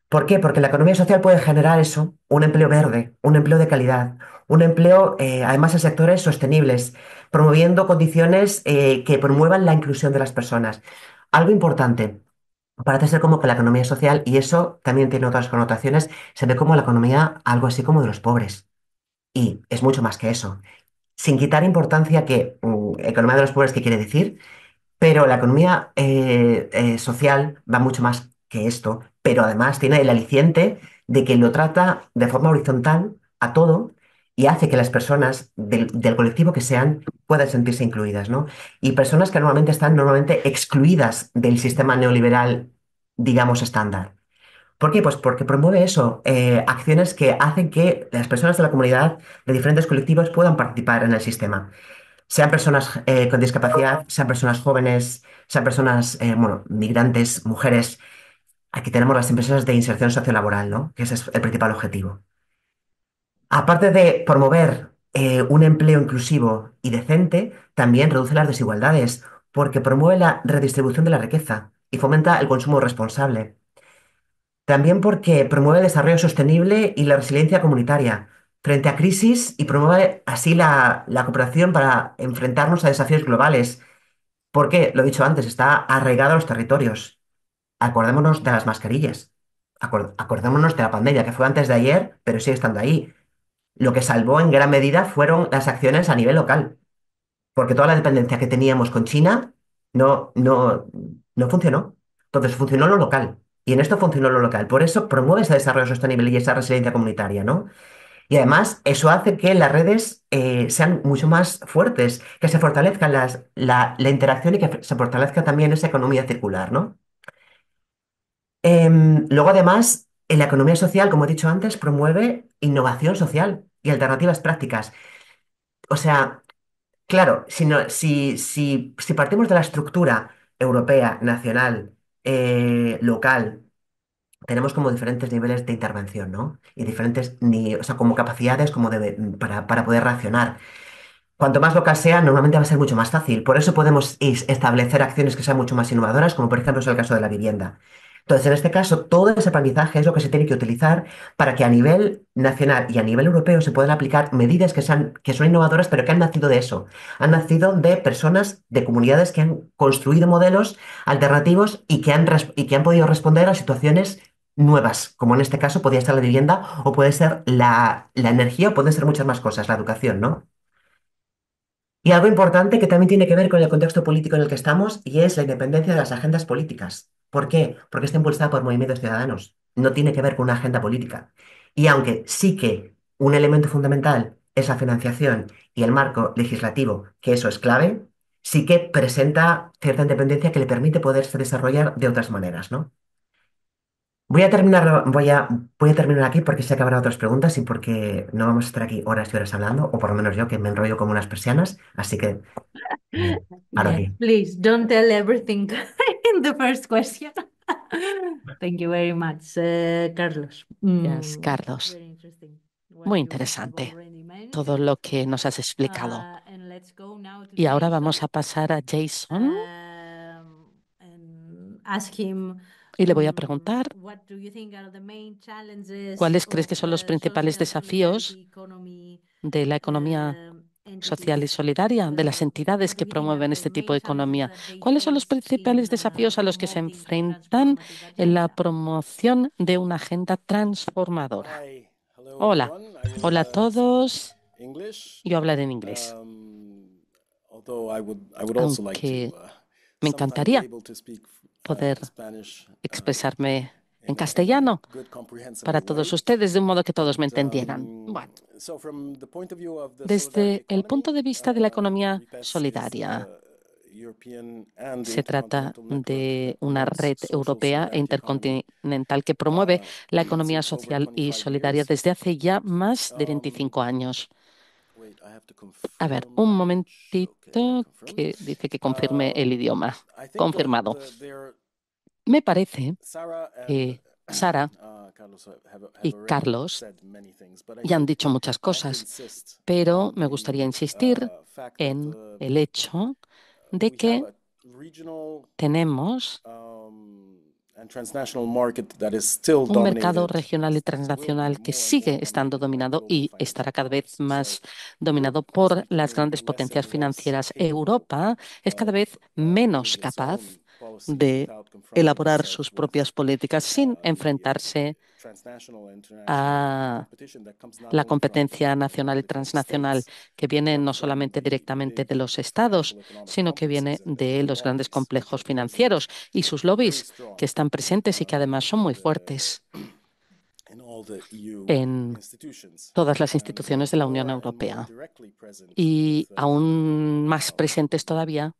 ¿Por qué? Porque la economía social puede generar eso, un empleo verde, un empleo de calidad, un empleo además en sectores sostenibles, promoviendo condiciones que promuevan la inclusión de las personas. Algo importante. Parece ser como que la economía social, y eso también tiene otras connotaciones, se ve como la economía algo así como de los pobres. Y es mucho más que eso. Sin quitar importancia que economía de los pobres, ¿qué quiere decir? Pero la economía social va mucho más que esto, pero además tiene el aliciente de que lo trata de forma horizontal a todo y hace que las personas del colectivo que sean puedan sentirse incluidas, ¿no? Y personas que normalmente están excluidas del sistema neoliberal, digamos, estándar. ¿Por qué? Pues porque promueve eso, acciones que hacen que las personas de la comunidad de diferentes colectivos puedan participar en el sistema. Sean personas con discapacidad, sean personas jóvenes, sean personas, bueno, migrantes, mujeres. Aquí tenemos las empresas de inserción sociolaboral, ¿no? Que ese es el principal objetivo. Aparte de promover un empleo inclusivo y decente, también reduce las desigualdades, porque promueve la redistribución de la riqueza y fomenta el consumo responsable. También porque promueve el desarrollo sostenible y la resiliencia comunitaria frente a crisis y promueve así la cooperación para enfrentarnos a desafíos globales. Porque, lo he dicho antes, está arraigado a los territorios. Acordémonos de las mascarillas. Acordémonos de la pandemia, que fue antes de ayer, pero sigue estando ahí. Lo que salvó en gran medida fueron las acciones a nivel local, porque toda la dependencia que teníamos con China no, no, no funcionó. Entonces funcionó lo local. Y en esto funcionó lo local. Por eso promueve ese desarrollo sostenible y esa resiliencia comunitaria, ¿no? Y además eso hace que las redes sean mucho más fuertes, que se fortalezca la interacción y que se fortalezca también esa economía circular, ¿no? Luego, además, en la economía social, como he dicho antes, promueve innovación social y alternativas prácticas. O sea, claro, si partimos de la estructura europea, nacional, local, tenemos como diferentes niveles de intervención, ¿no? Y diferentes, o sea, como capacidades para poder reaccionar. Cuanto más local sea, normalmente va a ser mucho más fácil. Por eso podemos establecer acciones que sean mucho más innovadoras, como por ejemplo es el caso de la vivienda. Entonces, en este caso, todo ese aprendizaje es lo que se tiene que utilizar para que a nivel nacional y a nivel europeo se puedan aplicar medidas que son innovadoras, pero que han nacido de eso. Han nacido de personas, de comunidades que han construido modelos alternativos y que han podido responder a situaciones nuevas, como en este caso podría ser la vivienda o puede ser la energía o pueden ser muchas más cosas, la educación, ¿no? Y algo importante que también tiene que ver con el contexto político en el que estamos y es la independencia de las agendas políticas. ¿Por qué? Porque está impulsada por movimientos ciudadanos. No tiene que ver con una agenda política. Y aunque sí que un elemento fundamental es la financiación y el marco legislativo, que eso es clave, sí que presenta cierta independencia que le permite poderse desarrollar de otras maneras, ¿no? Voy a terminar aquí porque sé que habrá otras preguntas y porque no vamos a estar aquí horas y horas hablando, o por lo menos yo que me enrollo como unas persianas, así que paro Yes, aquí. please don't tell everything in the first question. Thank you very much, Carlos. Gracias, Carlos. Very interesting what Muy you have interesante already todo mentioned. lo que nos has explicado. And let's go now to Y ahora Jason vamos a pasar a Jason and ask him y le voy a preguntar what do you think are the main challenges cuáles crees of que son los principales social desafíos solidarity economy de la economía social y entities. solidaria, de las entidades What do que you think are promueven the este tipo main de challenges economía. that they ¿Cuáles son los face principales in desafíos a los que se promoting a enfrentan transformative en la agenda? promoción de una agenda transformadora? Hi, hello Hola, everyone. I will hola a todos. English. Yo hablaré en inglés, Although I would also like aunque to me sometime be encantaría able to speak poder Spanish expresarme en in a castellano good comprehensible para todos way. ustedes de un modo que todos But me entendieran. Bueno, so from the point of view of the solidarity desde el economy, punto de vista de la economía REPES is solidaria, European and se trata intercontinental network de that una promotes red social europea e solidarity economy intercontinental que promueve la economía since over social y 25 solidaria years. desde hace ya más de 25 años. Wait, I have to A ver, confirm un language. Okay, I momentito confirmed. que dice que confirme el idioma. I think Confirmado. there Me parece Sarah and que Sara Carlos have y already Carlos said many things, but I ya han think dicho muchas I have to cosas, insist pero on me gustaría the insistir fact that en el hecho de we have que a regional tenemos and transnational market that is still un mercado dominated regional y and will be transnacional que more and more sigue estando dominated by dominado global y financial estará cada vez powers. más Europe dominado is por las becoming grandes less potencias and less financieras. capable Europa es cada of vez menos doing its capaz own policies de without confronting elaborar itself sus with propias políticas sin the enfrentarse transnational and international a competition that comes not la only from competencia nacional y different transnacional states, que viene but no from solamente the directamente big de los estados, financial economic sino que viene complexes and de their los grandes lobbies, which complejos are present financieros y sus very lobbies strong que están presentes y que además son muy fuertes in all the EU en institutions todas las and instituciones de la Unión more and more Europea directly present with y aún más presentes todavía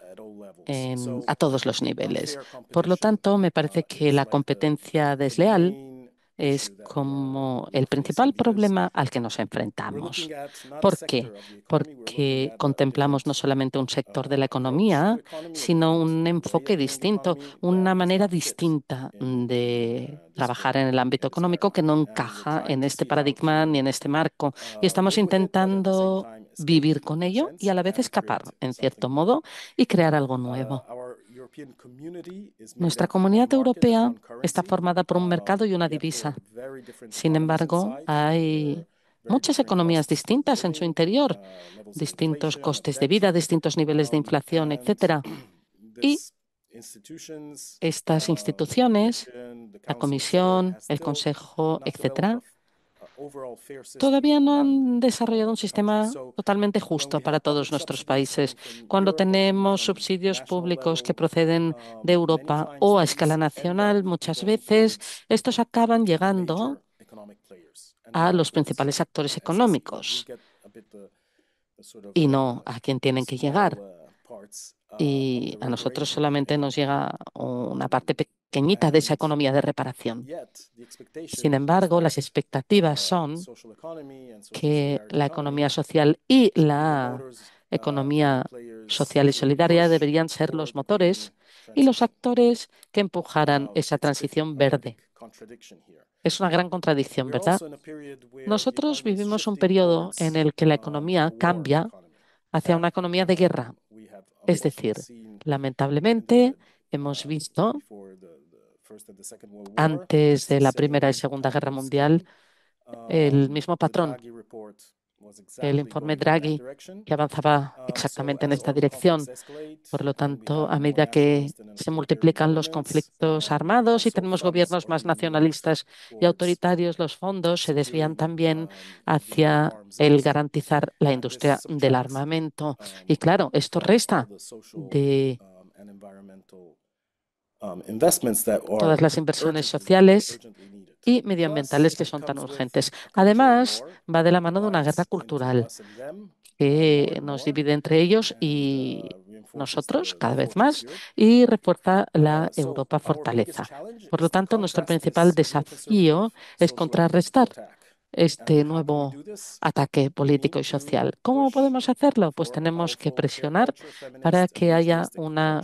at all levels. a So todos los niveles. unfair Por lo competition tanto, me parece que is la like competencia the desleal main es issue that como we el are principal facing because problema al que nos we're looking enfrentamos. at not a ¿Por qué? sector of the economy, we're looking Porque at a contemplamos different no solamente un sector de la approach to economía, economy, a sino different un way of enfoque doing the distinto, economy that una does manera not fit distinta in de this trabajar en el framework, ámbito in this económico que paradigm. no And we're encaja trying en to este see how paradigma ni to en este marco. Y estamos live with it, but at the same intentando time escape vivir con in a ello y sense a la vez and escapar, create en cierto something new. modo, y crear algo nuevo. Our European community is made Nuestra of one comunidad market and europea one está currency, formada por un mercado y una yet there are divisa. very different Sin economies embargo, inside. There are hay very muchas different economías costs of distintas en su living, interior, levels of distintos inflation, of costes de debt, vida, distintos niveles de inflación, and etcétera. Y these institutions, estas the instituciones, Commission, the la Council, etc., Comisión, has el still Consejo, not developed etcétera, a overall fair system todavía no among han desarrollado un the countries. sistema So totalmente when we justo have para public todos nuestros subsidies coming países. from Cuando Europe or coming tenemos from subsidios national públicos que level, proceden de many Europa times o a escala these end up nacional, muchas going veces towards estos acaban the llegando major economic players and a not los what, principales actores as I see, we económicos get a bit the sort of y no a quien tienen que small llegar. parts of Y the a nosotros reparation solamente nos economy. llega una parte pequeñita de esa And economía de reparación. yet the Sin expectation is embargo, that las expectativas son social economy and social que solidarity la economy economía social y should be the la motors and the economía players social y to solidaria push deberían ser for los the green motores y los transition. actores que empujaran Now, esa transición a big verde. contradiction here. Es una gran contradicción, We're ¿verdad? also in a period where the Nosotros economy is vivimos un shifting periodo en towards el que la a economía war cambia economy. hacia una economía de guerra. We have Es unfortunately decir, seen in lamentablemente hemos visto before the First and the Second World War, antes de la Primera y same Segunda type Guerra of Mundial scheme. el mismo The patrón. Draghi report el informe Draghi, que avanzaba exactamente en esta dirección. Por lo tanto, a medida que se multiplican los conflictos armados y tenemos gobiernos más nacionalistas y autoritarios, los fondos se desvían también hacia el garantizar la industria del armamento. Y claro, esto resta de todas las inversiones sociales y medioambientales que son tan urgentes. Además, va de la mano de una guerra cultural que nos divide entre ellos y nosotros cada vez más y refuerza la Europa fortaleza. Por lo tanto, nuestro principal desafío es contrarrestar este nuevo ataque político y social. ¿Cómo podemos hacerlo? Pues tenemos que presionar para que haya una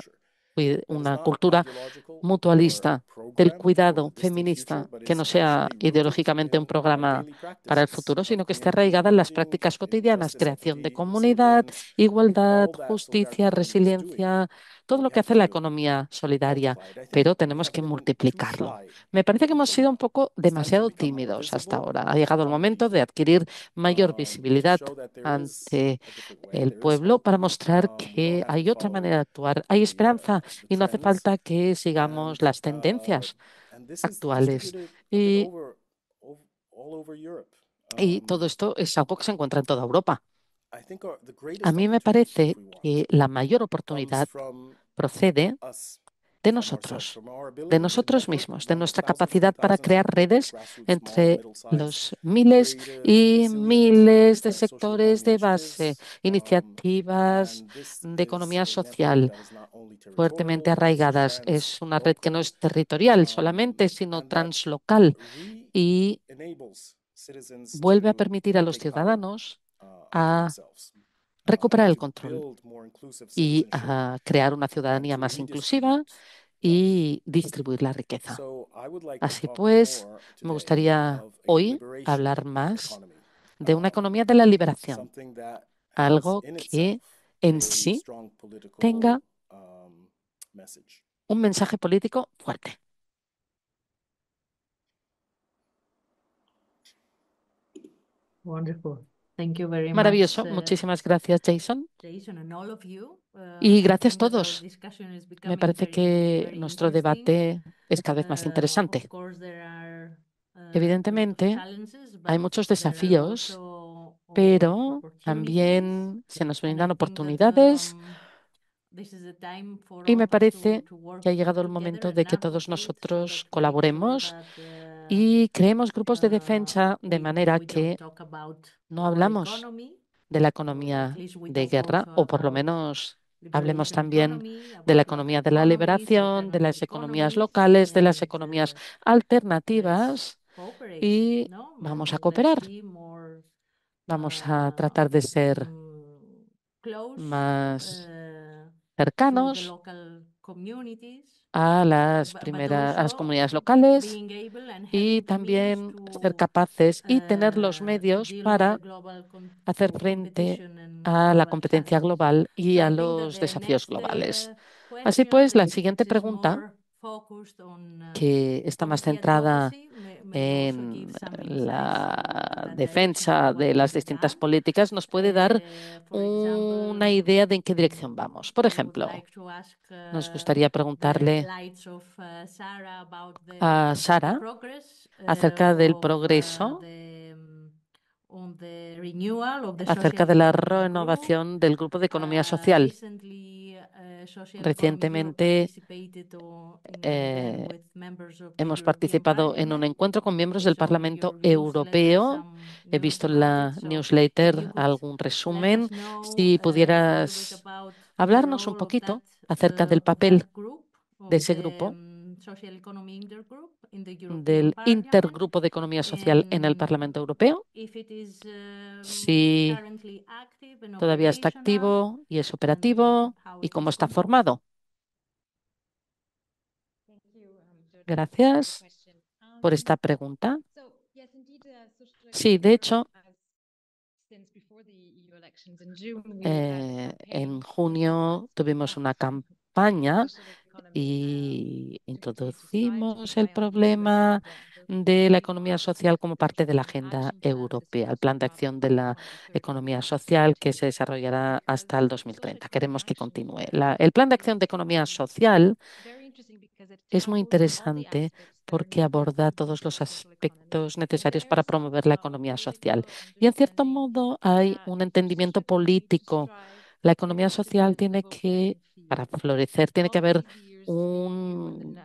cultura mutualista del cuidado feminista, que no sea ideológicamente un programa para el futuro, sino que esté arraigada en las prácticas cotidianas, creación de comunidad, igualdad, justicia, resiliencia, todo lo que hace la economía solidaria, pero tenemos que multiplicarlo. Me parece que hemos sido un poco demasiado tímidos hasta ahora. Ha llegado el momento de adquirir mayor visibilidad ante el pueblo para mostrar que hay otra manera de actuar, hay esperanza y no hace falta que sigamos las tendencias actuales. Y todo esto es algo que se encuentra en toda Europa. A mí me parece que la mayor oportunidad procede de nosotros mismos, de nuestra capacidad para crear redes entre los miles y miles de sectores de base, iniciativas de economía social fuertemente arraigadas. Es una red que no es territorial solamente, sino translocal y vuelve a permitir a los ciudadanos a recuperar el control y a crear una ciudadanía más inclusiva y distribuir la riqueza. Así pues, me gustaría hoy hablar más de una economía de la liberación, algo que en sí tenga un mensaje político fuerte. Wonderful. Thank you very Maravilloso. much, Muchísimas gracias, Jason. Jason, and all of you. Y I gracias a think that our todos. discussion is Me becoming parece que very nuestro interesting. debate es cada vez más Of interesante. course, there are a lot of Evidentemente, challenges, hay but muchos there are desafíos, also pero opportunities. también se nos And I brindan think that oportunidades this is the time for y all me of us parece to work que ha llegado el together momento and de que todos advocate so that nosotros we make sure colaboremos that y creemos grupos de defensa de manera we don't que talk about no war hablamos economy, de la or at economía least we de talk guerra, also o por lo about menos hablemos liberation también economy, de la about local economía de la economies, liberación, de alternative las economías economies, locales, de las and economías let's alternativas cooperate, y no? vamos a Let's cooperar. be more Vamos a tratar de ser close más to the cercanos local communities, a las but a las also comunidades locales being able and y having the means también ser capaces y tener los to medios deal with the para global hacer frente competition and a la global competencia challenges. global y So a I think that los the desafíos next globales. Así question pues, la that siguiente is pregunta, more focused on que está más policy centrada advocacy may also give en some insights in la that direction for defensa what de can las be distintas done. políticas, nos puede dar For una example, idea de en qué dirección vamos. Por I would ejemplo, like to ask nos gustaría the preguntarle slides of Sarah about a the Sara progress acerca del of progreso, on the renewal of the acerca social de la economic group. renovación del grupo de economía social. Recently, Social Economic Europe Recientemente participated in an event eh, with members of the hemos European participado en un Parliament. encuentro con miembros I del saw in your Parlamento newsletter Europeo. some He news visto en about it. la So if you newsletter could algún let resumen. us know Si a little bit pudieras about the hablarnos un role poquito acerca del of that papel group, de of ese the grupo, Social Economy Intergroup in the European del Parliament, Intergrupo de Economía Social en el and Parlamento Europeo, if it is si currently active and todavía está operational, activo y es and operativo how y it cómo is está composed. formado. Jordan, for the Gracias question. por esta pregunta. So, yes, indeed, social Sí, de economic hecho, Europe since before the EU elections in June, we had a campaign en junio tuvimos una for campaña social y introducimos el problema de la economía social como parte de la agenda europea, el plan de acción de la economía social que se desarrollará hasta el 2030. Queremos que continúe. El plan de acción de economía social es muy interesante porque aborda todos los aspectos necesarios para promover la economía social. Y en cierto modo hay un entendimiento político. La economía social tiene que, para florecer, tiene que haber un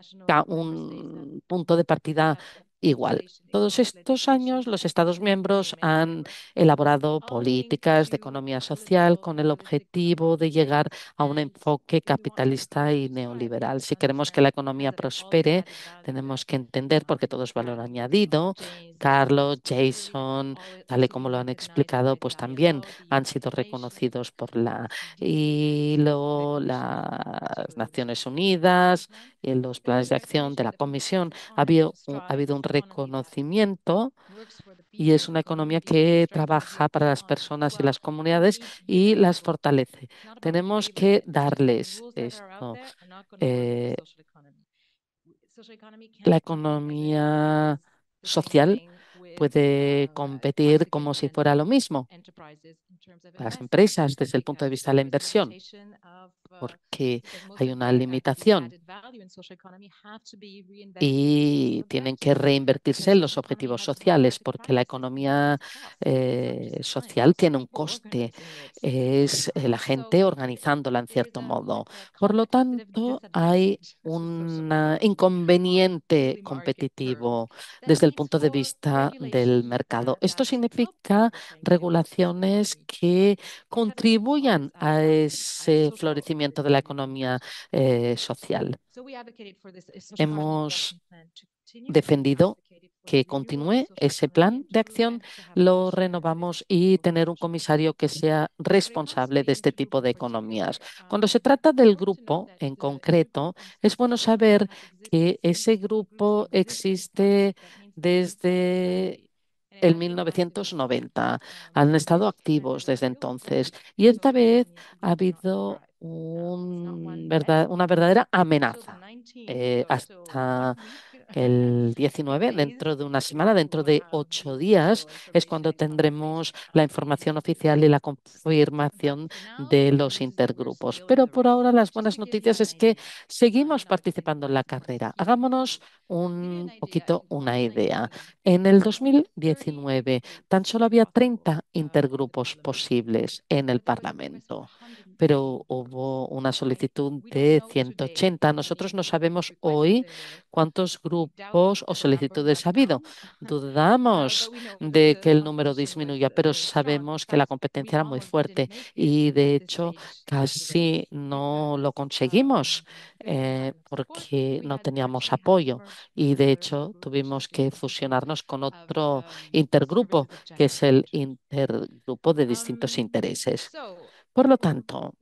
punto de partida igual. Todos estos años los Estados miembros han elaborado políticas de economía social con el objetivo de llegar a un enfoque capitalista y neoliberal. Si queremos que la economía prospere, tenemos que entender, porque todo es valor añadido. Carlos, Jason, tal y como lo han explicado, pues también han sido reconocidos por la ILO, las Naciones Unidas y en los planes de acción de la Comisión. Ha habido un reconocimiento y es una economía que trabaja para las personas y las comunidades y las fortalece. Tenemos que darles esto. Eh, la economía social puede competir como si fuera lo mismo. Las empresas, desde el punto de vista de la inversión, porque hay una limitación y tienen que reinvertirse en los objetivos sociales, porque la economía social tiene un coste, es la gente organizándola en cierto modo. Por lo tanto, hay un inconveniente competitivo desde el punto de vista del mercado. Esto significa regulaciones que contribuyan a ese florecimiento de la economía social. Hemos defendido que continúe ese plan de acción, lo renovamos y tener un comisario que sea responsable de este tipo de economías. Cuando se trata del grupo en concreto, es bueno saber que ese grupo existe desde el 1990. Han estado activos desde entonces y esta vez ha habido una verdadera amenaza. Hasta el 19, dentro de una semana, dentro de 8 días, es cuando tendremos la información oficial y la confirmación de los intergrupos. Pero por ahora las buenas noticias es que seguimos participando en la carrera. Hagámonos un poquito una idea. En el 2019 tan solo había 30 intergrupos posibles en el Parlamento, pero hubo una solicitud de 180. Nosotros no sabemos hoy cuántos grupos o solicitudes ha habido. Dudamos de que el número disminuya, pero sabemos que la competencia era muy fuerte y de hecho casi no lo conseguimos porque no teníamos apoyo y de hecho tuvimos que fusionarnos con otro intergrupo, que es el intergrupo de distintos intereses. Por lo tanto,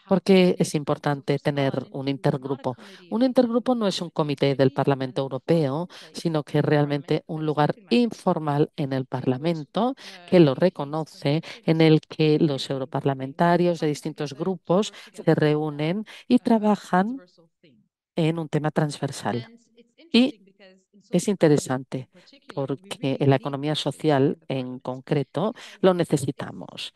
¿por qué es importante tener un intergrupo? Un intergrupo no es un comité del Parlamento Europeo, sino que es realmente un lugar informal en el Parlamento que lo reconoce, en el que los europarlamentarios de distintos grupos se reúnen y trabajan en un tema transversal. Y es interesante porque en la economía social en concreto lo necesitamos,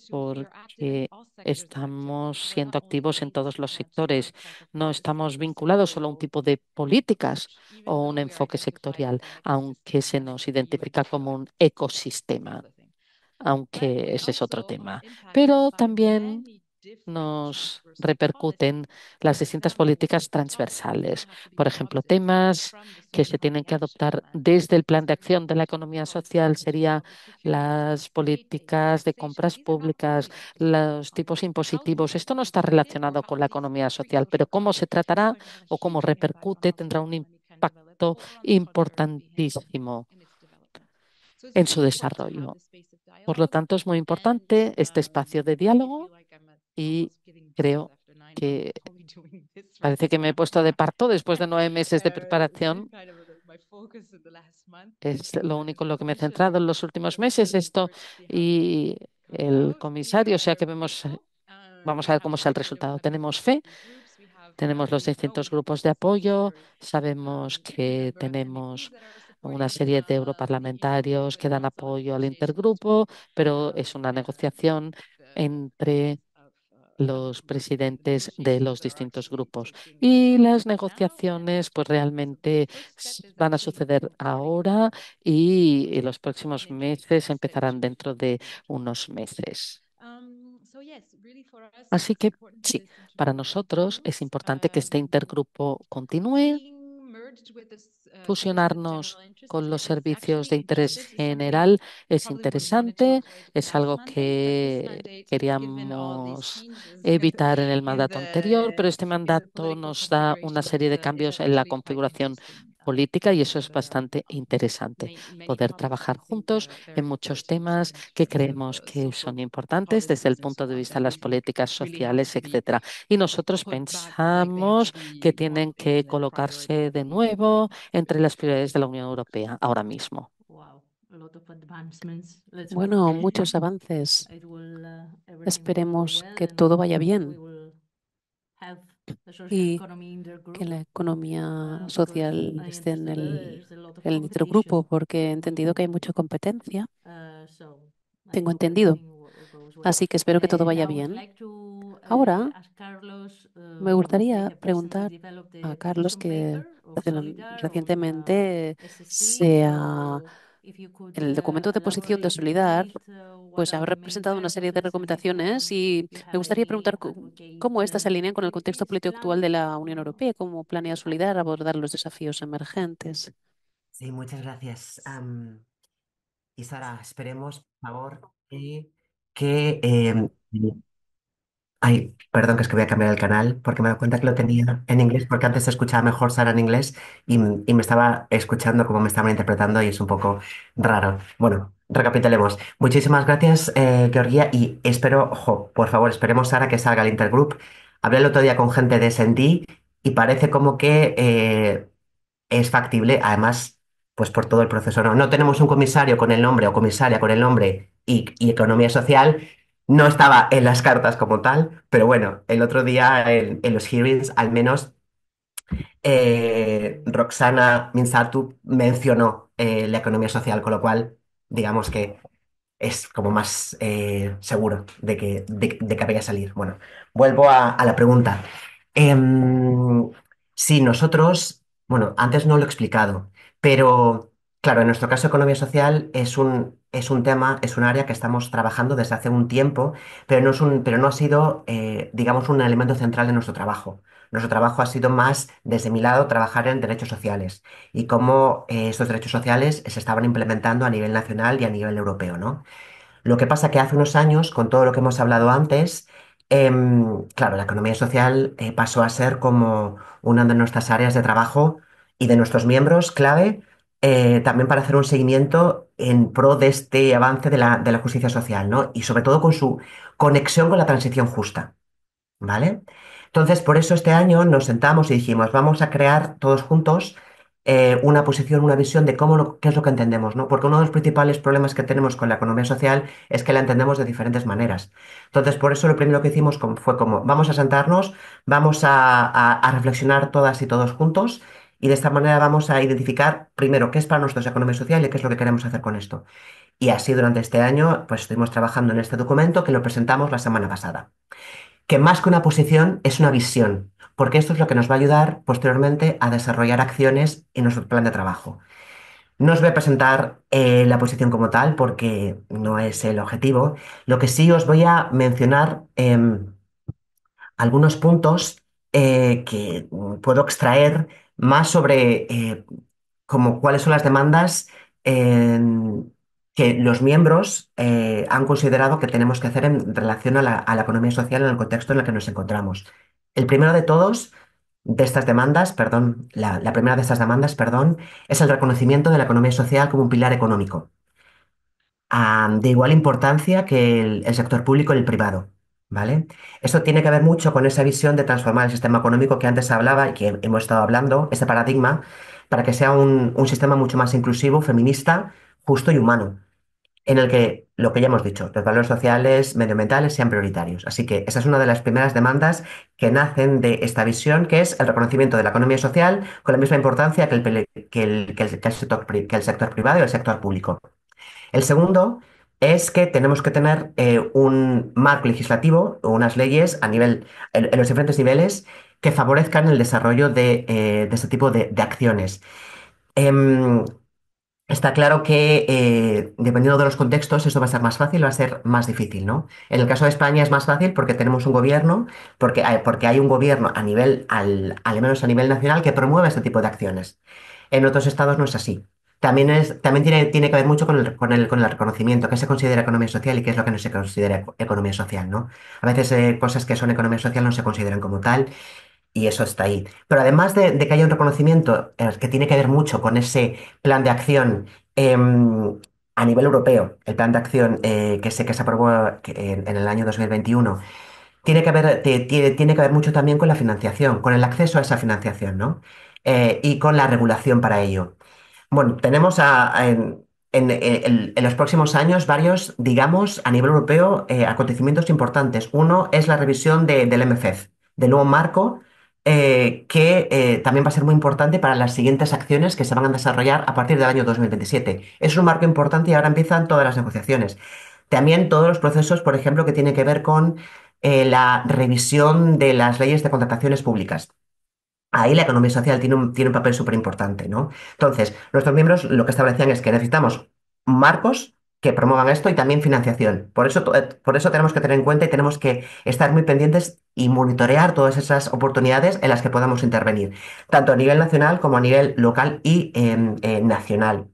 porque estamos siendo activos en todos los sectores. No estamos vinculados solo a un tipo de políticas o un enfoque sectorial, aunque se nos identifica como un ecosistema, aunque ese es otro tema. Pero también nos repercuten las distintas políticas transversales. Por ejemplo, temas que se tienen que adoptar desde el plan de acción de la economía social sería las políticas de compras públicas, los tipos impositivos. Esto no está relacionado con la economía social, pero cómo se tratará o cómo repercute tendrá un impacto importantísimo en su desarrollo. Por lo tanto, es muy importante este espacio de diálogo y creo que parece que me he puesto de parto después de 9 meses de preparación. Es lo único en lo que me he centrado en los últimos meses, esto y el comisario, o sea que vamos a ver cómo es el resultado. Tenemos fe Tenemos los distintos grupos de apoyo, sabemos que tenemos una serie de europarlamentarios que dan apoyo al intergrupo, pero es una negociación entre los presidentes de los distintos grupos. Y las negociaciones, pues realmente van a suceder ahora y los próximos meses empezarán dentro de unos meses. Así que sí, para nosotros es importante que este intergrupo continúe, fusionarnos con los servicios de interés general es interesante, es algo que queríamos evitar en el mandato anterior, pero este mandato nos da una serie de cambios en la configuración política y eso es bastante interesante, poder trabajar juntos en muchos temas que creemos que son importantes desde el punto de vista de las políticas sociales, etcétera. Y nosotros pensamos que tienen que colocarse de nuevo entre las prioridades de la Unión Europea ahora mismo. Bueno, muchos avances. Esperemos que todo vaya bien y que la economía social esté en el intergrupo, porque he entendido que hay mucha competencia. Tengo entendido. Así que espero que todo vaya bien. Ahora me gustaría preguntar a Carlos que recientemente el documento de posición de Solidar pues ha representado una serie de recomendaciones y me gustaría preguntar cómo estas se alinean con el contexto político actual de la Unión Europea, cómo planea Solidar abordar los desafíos emergentes. Sí, muchas gracias. Y Sara, esperemos, por favor, que ay, perdón, que es que voy a cambiar el canal porque me he dado cuenta que lo tenía en inglés porque antes se escuchaba mejor Sara en inglés y me estaba escuchando como me estaban interpretando y es un poco raro. Bueno, recapitulemos. Muchísimas gracias, Georgia, y espero, ojo, por favor, esperemos, Sara, que salga el Intergroup. Hablé el otro día con gente de S&D y parece como que es factible, además, pues por todo el proceso. No, no tenemos un comisario con el nombre o comisaria con el nombre y economía social. No estaba en las cartas como tal, pero bueno, el otro día en los hearings al menos Roxana Minsatu mencionó la economía social, con lo cual digamos que es como más seguro de que vaya a salir. Bueno, vuelvo a la pregunta. Sí, nosotros, bueno, antes no lo he explicado, pero claro, en nuestro caso economía social es un tema, es un área que estamos trabajando desde hace un tiempo, pero no ha sido, digamos, un elemento central de nuestro trabajo. Nuestro trabajo ha sido más, desde mi lado, trabajar en derechos sociales y cómo estos derechos sociales se estaban implementando a nivel nacional y a nivel europeo, ¿no? Lo que pasa que hace unos años, con todo lo que hemos hablado antes, claro, la economía social pasó a ser como una de nuestras áreas de trabajo y de nuestros miembros clave, también para hacer un seguimiento en pro de este avance de la justicia social, ¿no? Y sobre todo con su conexión con la transición justa. ¿Vale? Entonces, por eso este año nos sentamos y dijimos, vamos a crear todos juntos una posición, una visión de qué es lo que entendemos, ¿no? Porque uno de los principales problemas que tenemos con la economía social es que la entendemos de diferentes maneras. Entonces, por eso lo primero que hicimos fue como, vamos a sentarnos, vamos a reflexionar todas y todos juntos y de esta manera vamos a identificar primero qué es para nosotros economía social y qué es lo que queremos hacer con esto. Y así durante este año, pues estuvimos trabajando en este documento que lo presentamos la semana pasada que más que una posición es una visión, porque esto es lo que nos va a ayudar posteriormente a desarrollar acciones en nuestro plan de trabajo. No os voy a presentar la posición como tal porque no es el objetivo. Lo que sí os voy a mencionar algunos puntos que puedo extraer más sobre como cuáles son las demandas que los miembros han considerado que tenemos que hacer en relación a la economía social en el contexto en el que nos encontramos. El primero de todos, de estas demandas, perdón, la primera de estas demandas, perdón, es el reconocimiento de la economía social como un pilar económico de igual importancia que el sector público y el privado, ¿vale? Esto tiene que ver mucho con esa visión de transformar el sistema económico que antes hablaba y que hemos estado hablando, ese paradigma, para que sea un sistema mucho más inclusivo, feminista, justo y humano. en el que lo que ya hemos dicho, los valores sociales, medioambientales sean prioritarios. Así que esa es una de las primeras demandas que nacen de esta visión, que es el reconocimiento de la economía social con la misma importancia que el sector privado y el sector público. El segundo es que tenemos que tener un marco legislativo o unas leyes en los diferentes niveles que favorezcan el desarrollo de este tipo de acciones. Em, Está claro que dependiendo de los contextos, esto va a ser más fácil o va a ser más difícil, ¿no? En el caso de España es más fácil porque tenemos un gobierno, porque hay un gobierno al menos a nivel nacional, que promueve este tipo de acciones. En otros estados no es así. También tiene que ver mucho con el reconocimiento, qué se considera economía social y qué es lo que no se considera economía social, ¿no? A veces cosas que son economía social no se consideran como tal y eso está ahí. Pero además de que haya un reconocimiento que tiene que ver mucho con ese plan de acción a nivel europeo, el plan de acción que se aprobó en el año 2021, tiene que ver mucho también con la financiación, con el acceso a esa financiación, ¿no? Y con la regulación para ello. Bueno, tenemos en los próximos años varios, digamos, a nivel europeo, acontecimientos importantes. Uno es la revisión del MFF, del nuevo marco, que también va a ser muy importante para las siguientes acciones que se van a desarrollar a partir del año 2027. Es un marco importante y ahora empiezan todas las negociaciones. También todos los procesos, por ejemplo, que tienen que ver con la revisión de las leyes de contrataciones públicas. Ahí la economía social tiene un papel súper importante, ¿no? Entonces, nuestros miembros lo que establecían es que necesitamos marcos que promuevan esto y también financiación. Por eso tenemos que tener en cuenta y tenemos que estar muy pendientes y monitorear todas esas oportunidades en las que podamos intervenir, tanto a nivel nacional como a nivel local y nacional.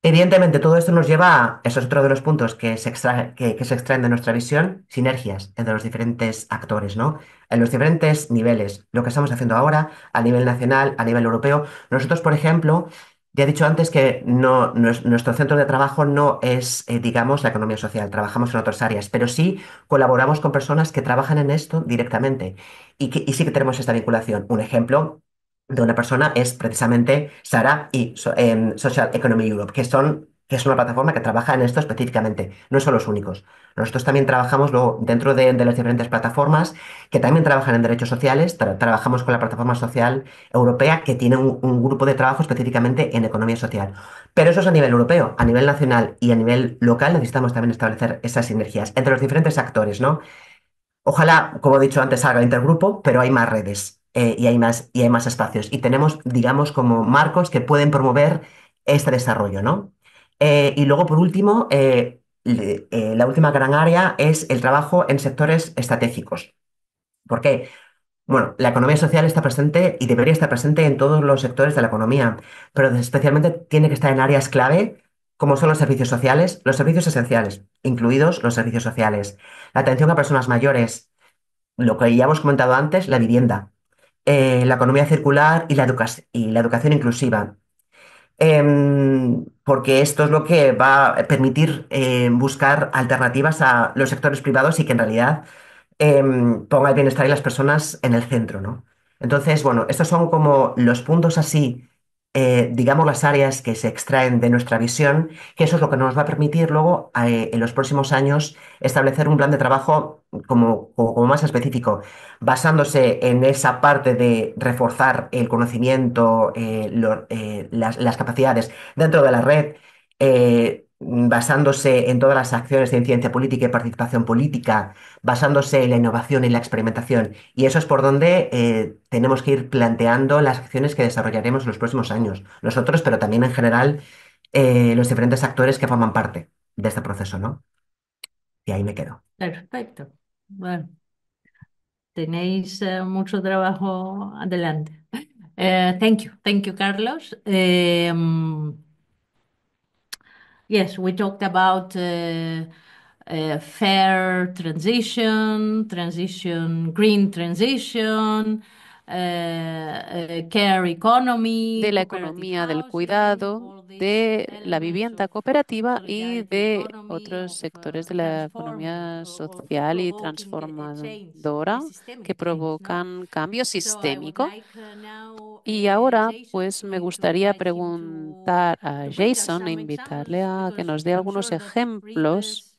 Evidentemente, todo esto nos lleva eso es otro de los puntos que se extraen de nuestra visión, sinergias entre los diferentes actores, ¿no? En los diferentes niveles. Lo que estamos haciendo ahora, a nivel nacional, a nivel europeo. Nosotros, por ejemplo, ya he dicho antes que nuestro centro de trabajo no es, digamos, la economía social. Trabajamos en otras áreas, pero sí colaboramos con personas que trabajan en esto directamente y sí que tenemos esta vinculación. Un ejemplo de una persona es precisamente Sara y Social Economy Europe, que es una plataforma que trabaja en esto específicamente. No son los únicos. Nosotros también trabajamos luego dentro de las diferentes plataformas que también trabajan en derechos sociales. Trabajamos con la Plataforma Social Europea, que tiene un grupo de trabajo específicamente en economía social. Pero eso es a nivel europeo. A nivel nacional y a nivel local necesitamos también establecer esas sinergias entre los diferentes actores, ¿no? Ojalá, como he dicho antes, salga intergrupo, pero hay más redes y hay más espacios. Y tenemos, digamos, como marcos que pueden promover este desarrollo, ¿no? Y luego, por último, la última gran área es el trabajo en sectores estratégicos. ¿Por qué? Bueno, la economía social está presente y debería estar presente en todos los sectores de la economía, pero especialmente tiene que estar en áreas clave como son los servicios sociales, los servicios esenciales, incluidos los servicios sociales, la atención a personas mayores, lo que ya hemos comentado antes, la vivienda, la economía circular y la educación inclusiva. Porque esto es lo que va a permitir buscar alternativas a los sectores privados y que en realidad ponga el bienestar de las personas en el centro, ¿no? Entonces, bueno, estos son como los puntos así, digamos, las áreas que se extraen de nuestra visión, que eso es lo que nos va a permitir luego, en los próximos años, establecer un plan de trabajo como más específico, basándose en esa parte de reforzar el conocimiento, las capacidades dentro de la red. Basándose en todas las acciones de incidencia política y participación política, basándose en la innovación y la experimentación. Y eso es por donde tenemos que ir planteando las acciones que desarrollaremos en los próximos años. Nosotros, pero también en general los diferentes actores que forman parte de este proceso, ¿no? Y ahí me quedo. Perfecto. Bueno, tenéis mucho trabajo adelante. Thank you, Carlos. Yes, we talked about fair transition, green transition, care economy, de la cooperative economía del housing, cuidado, all these de la elements vivienda of cooperativa y solidarity de economy, otros of sectores de la transforming economía or social y provoking a change, transformadora que systemic change, no? provocan cambio So I would sistémico. like now Y ahora, Jason pues me to gustaría invite him preguntar a to bring us Jason e some invitarle examples a que because nos dé I'm algunos sure that ejemplos. Ribes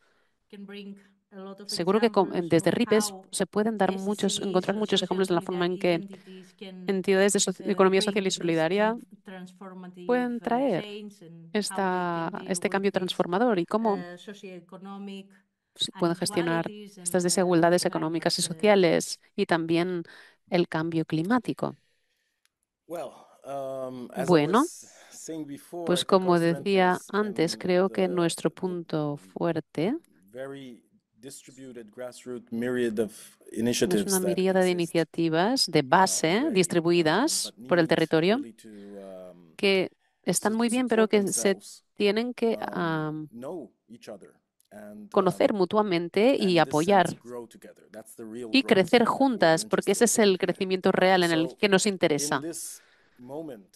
can bring a lot of Seguro que examples desde of RIPES how se pueden dar SCs encontrar or muchos social ejemplos de la forma en solidarity que entities can entidades de economía social bring y this solidaria transformative pueden traer change and how they can deal este with cambio these transformador y cómo socioeconomic pueden gestionar inequalities estas and desigualdades climate económicas y sociales y también el cambio climático. Well, as I Bueno, was saying before, I pues think our como strength decía is antes, in creo que nuestro punto fuerte very distributed grassroots myriad of es initiatives una that miríada de exist iniciativas de base already, distribuidas but por el need territorio really to que están muy bien, pero support que se themselves, tienen que know each other, and conocer mutuamente y in this sense apoyar grow together. That's the real y growth crecer that we are juntas, porque ese interested es el in. crecimiento real en el So que nos in interesa. this moment,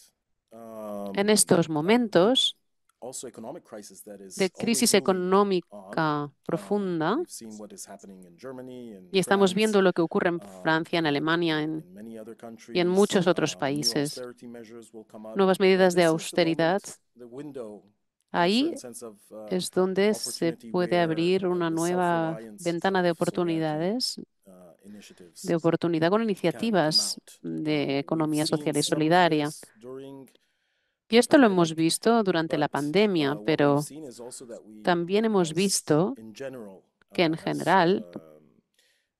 En estos momentos also economic crisis that is de always crisis moving on. económica profunda, We've seen what is happening in Germany, in y estamos France, viendo lo que ocurre en Francia, en Alemania in many other y en countries. muchos otros New países. austerity measures will come up. Nuevas But medidas de this is the austeridad. moment, the window, in a Ahí certain sense of es donde se opportunity puede where abrir una the nueva self-reliance ventana de of solidarity oportunidades, initiatives de oportunidad con can come iniciativas out. de We've economía seen social y some of solidaria. this during Y the esto lo hemos pandemic, visto durante la but pandemia, what we've pero seen is also that we, también hemos as visto in general, que en general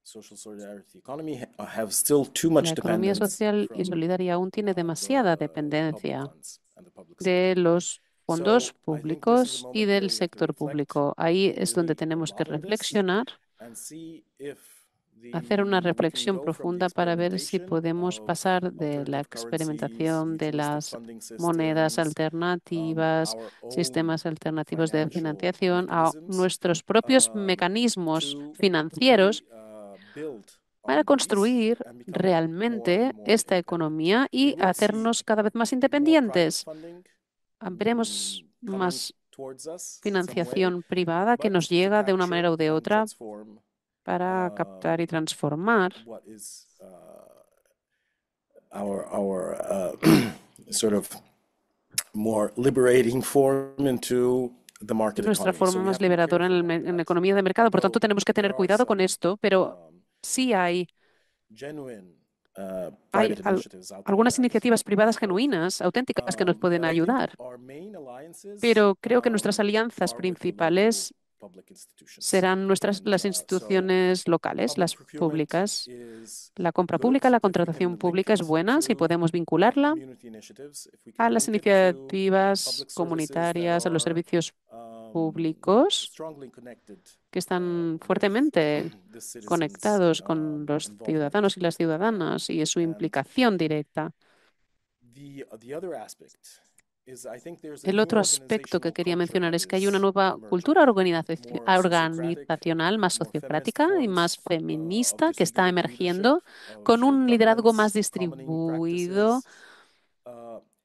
social solidarity economy have still too la much economía dependence social y from solidaria aún tiene demasiada the public dependencia funds and the public de sector. los fondos So I think this is a públicos y moment where del we have to sector reflect público. Ahí es donde really a tenemos que lot on this reflexionar, and see if hacer una we can reflexión go from the profunda para ver si experimentation podemos of pasar de la alternative currencies, experimentación de mutualistic las funding monedas systems, alternativas, our own sistemas alternativos de financial financiación, a mechanisms nuestros propios mecanismos to financieros really build para on these construir and become more realmente and more esta independent. economía We y will see hacernos cada vez más more private independientes. funding Veremos coming más towards us some way, financiación privada que but nos to llega de una capture manera u de and otra transform para captar y transformar what is our sort of more liberating form into the market nuestra economy. So forma we más have to be liberadora careful about en la that. economía de mercado. Por tanto, Although tenemos que tener there are cuidado con some esto, pero sí hay genuine Hay private initiatives out there algunas that iniciativas privadas help. genuinas, auténticas, que nos pueden But I think ayudar, our main alliances pero creo que nuestras alianzas are with the local principales public institutions. serán las So instituciones locales, public las procurement públicas. is La compra good pública, la if we contratación can link pública es it buena si to podemos vincularla community initiatives, if we a can las link it to iniciativas public services that comunitarias, a los are servicios públicos strongly connected que están with fuertemente the citizens' conectados con los involvement. ciudadanos y las ciudadanas y su And implicación directa. the other aspect is I think there's a El new otro aspecto que organizational quería culture mencionar that es que hay una is nueva emerging, cultura more sociocratic, organizacional más more feminist sociocrática y más forms of feminista que está distributed leadership, emergiendo of con shared un liderazgo governance, más of commoning distribuido practices.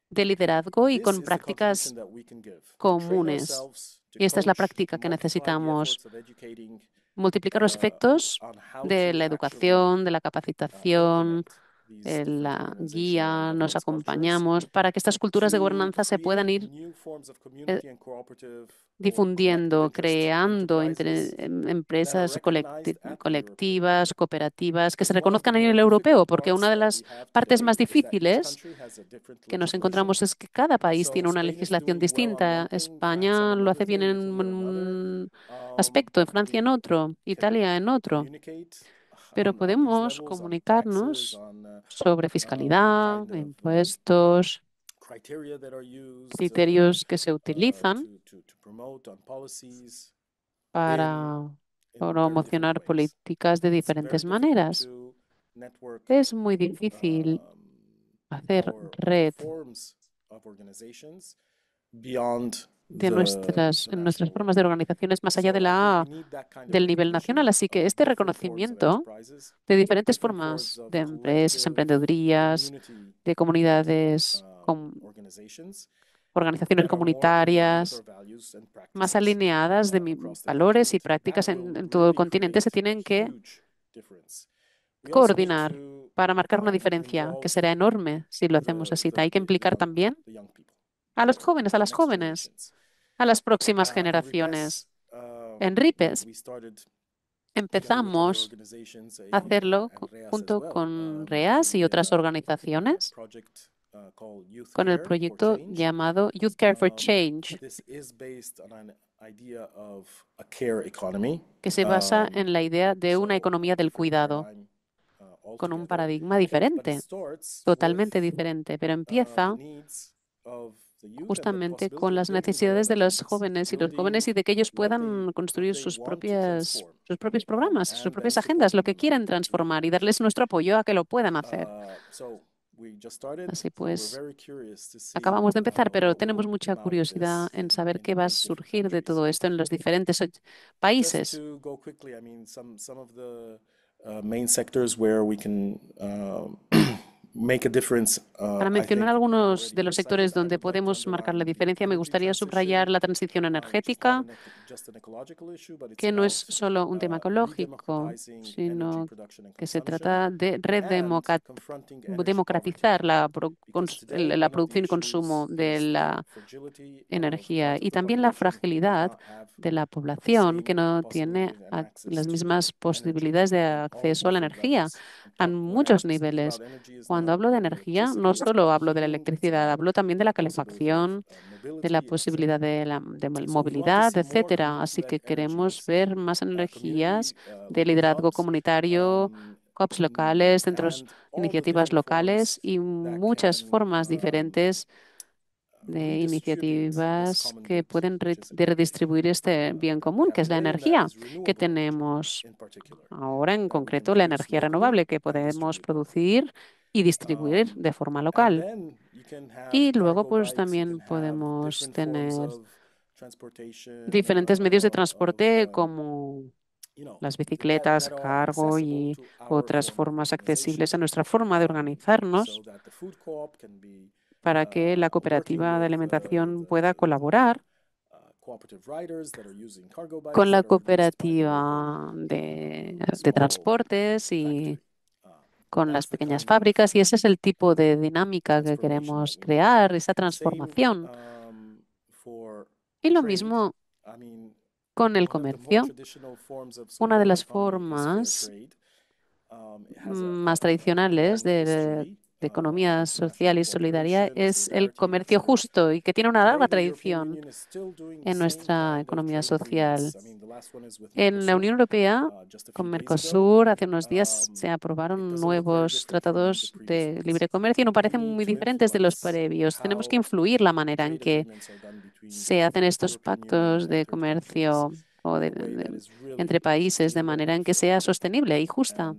de liderazgo y This con is the prácticas contribution that we can give, to train comunes. ourselves, to Y esta es la coach, to práctica que multiply the necesitamos, efforts of educating multiplicar los efectos on how de to la actually educación, de la capacitación, implement these de different la organizational and guía, nos governance cultures acompañamos para que estas culturas de to gobernanza se create puedan ir new forms of community and cooperative or collective difundiendo, interest creando enterprises that are empresas recognized at the European level. colectivas, cooperativas, que se Because one of the reconozcan a more nivel europeo, difficult porque parts una de that we las have partes today más is that each difíciles country has a different que nos legislation. encontramos es que cada país So tiene una Spain is legislación doing well on distinta. one thing, France on España lo another hace bien thing, en Italy on another. un aspecto, en But Francia en we otro, can Italia en otro, communicate pero on these podemos levels, on taxes, comunicarnos on sobre the fiscalidad, kind of impuestos, criteria that are used criterios que se utilizan to promote on policies para in very different promocionar ways. políticas de It's very diferentes difficult maneras. to network Es muy difícil hacer our red forms of organizations beyond en nuestras formas de organizaciones más allá del nivel nacional. Así que este reconocimiento de diferentes formas de empresas, emprendedurías, de comunidades, organizaciones comunitarias, más alineadas de valores y prácticas en todo el continente, se tienen que coordinar para marcar una diferencia que será enorme si lo hacemos así. Hay que implicar también a los jóvenes, a las jóvenes, a las próximas generaciones. En RIPES empezamos a hacerlo junto con REAS y otras organizaciones con el proyecto llamado Youth Care for Change, que se basa en la idea de una economía del cuidado, con un paradigma diferente, totalmente diferente, pero empieza justamente con las necesidades de los jóvenes y de que ellos puedan construir sus propios programas, sus propias agendas, lo que quieren transformar y darles nuestro apoyo a que lo puedan hacer. Así pues, acabamos de empezar, pero tenemos mucha curiosidad en saber qué va a surgir de todo esto en los diferentes países. Main sectors where we can make a difference. Para mencionar algunos de los sectores donde podemos marcar la diferencia, me gustaría subrayar la transición energética, que no es solo un tema ecológico, sino que se trata de democratizar la producción y consumo de la energía y también la fragilidad de la población que no tiene las mismas posibilidades de acceso a la energía a muchos niveles. Cuando hablo de energía, no solo hablo de la electricidad, hablo también de la calefacción, de la posibilidad de movilidad, etcétera. Así que queremos ver más energías de liderazgo comunitario, COPs locales, centros, iniciativas locales y muchas formas diferentes de iniciativas que pueden redistribuir este bien común, que es la energía que tenemos ahora, en concreto la energía renovable que podemos producir y distribuir de forma local. Y luego, pues también podemos tener diferentes medios de transporte como las bicicletas, cargo y otras formas accesibles a nuestra forma de organizarnos para que la cooperativa de alimentación pueda colaborar con la cooperativa de transportes y con las pequeñas fábricas. Y ese es el tipo de dinámica que queremos crear, esa transformación. Y lo mismo con el comercio. Una de las formas más tradicionales de economía social y solidaria es el comercio justo y que tiene una larga tradición en nuestra economía social. En la Unión Europea, con Mercosur, hace unos días se aprobaron nuevos tratados de libre comercio y no parecen muy diferentes de los previos. Tenemos que influir la manera en que se hacen estos pactos de comercio o entre países de manera en que sea sostenible y justa.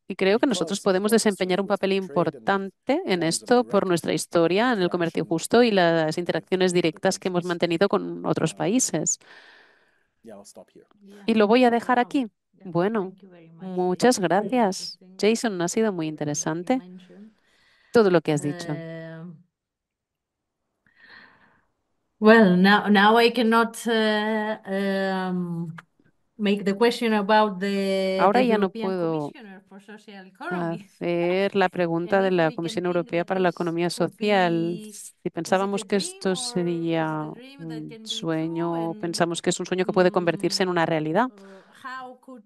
Y creo que nosotros podemos desempeñar un papel importante en esto por nuestra historia en el comercio justo y las interacciones directas que hemos mantenido con otros países. Y lo voy a dejar aquí. Bueno, muchas gracias. Jason, ha sido muy interesante todo lo que has dicho. Well, now I cannot make the question about Ahora the ya no European puedo Commissioner for Social Economy. hacer la pregunta de And if la we can Comisión think Europea that para la this Economía could Social. be, Si is it a pensábamos que dream esto or is sería it a dream that un can be sueño true? o And pensamos que es un sueño que puede convertirse en una realidad, how could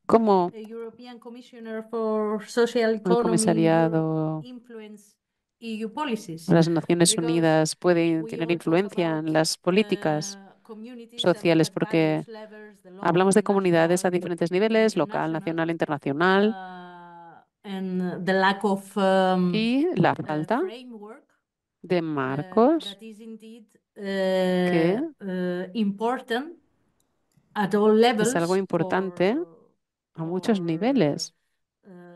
¿cómo a European Commissioner for Social el Economy comisariado influence EU policies? de las Naciones Because Unidas puede we tener all talk influencia about en las políticas communities that sociales? have Porque various levels, the hablamos de local, comunidades a national, diferentes niveles, local, international, nacional, internacional, and the lack of y la falta framework de marcos that is indeed que important at all es algo levels importante a muchos for niveles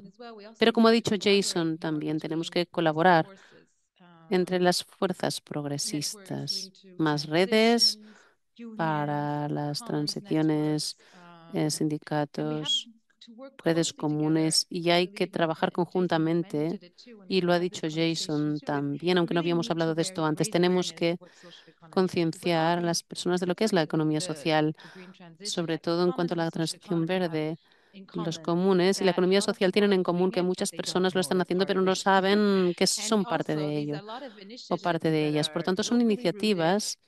política. Pero como ha dicho Jason, también tenemos que colaborar entre las fuerzas progresistas, más redes para las transiciones, sindicatos, redes comunes y hay que trabajar conjuntamente. Y lo ha dicho Jason también, aunque no habíamos hablado de esto antes, tenemos que concienciar a las personas de lo que es la economía social, sobre todo en cuanto a la transición verde. Los comunes y la economía social tienen en común que muchas personas lo están haciendo, pero no saben que son parte de ello o parte de ellas. Por tanto, son iniciativas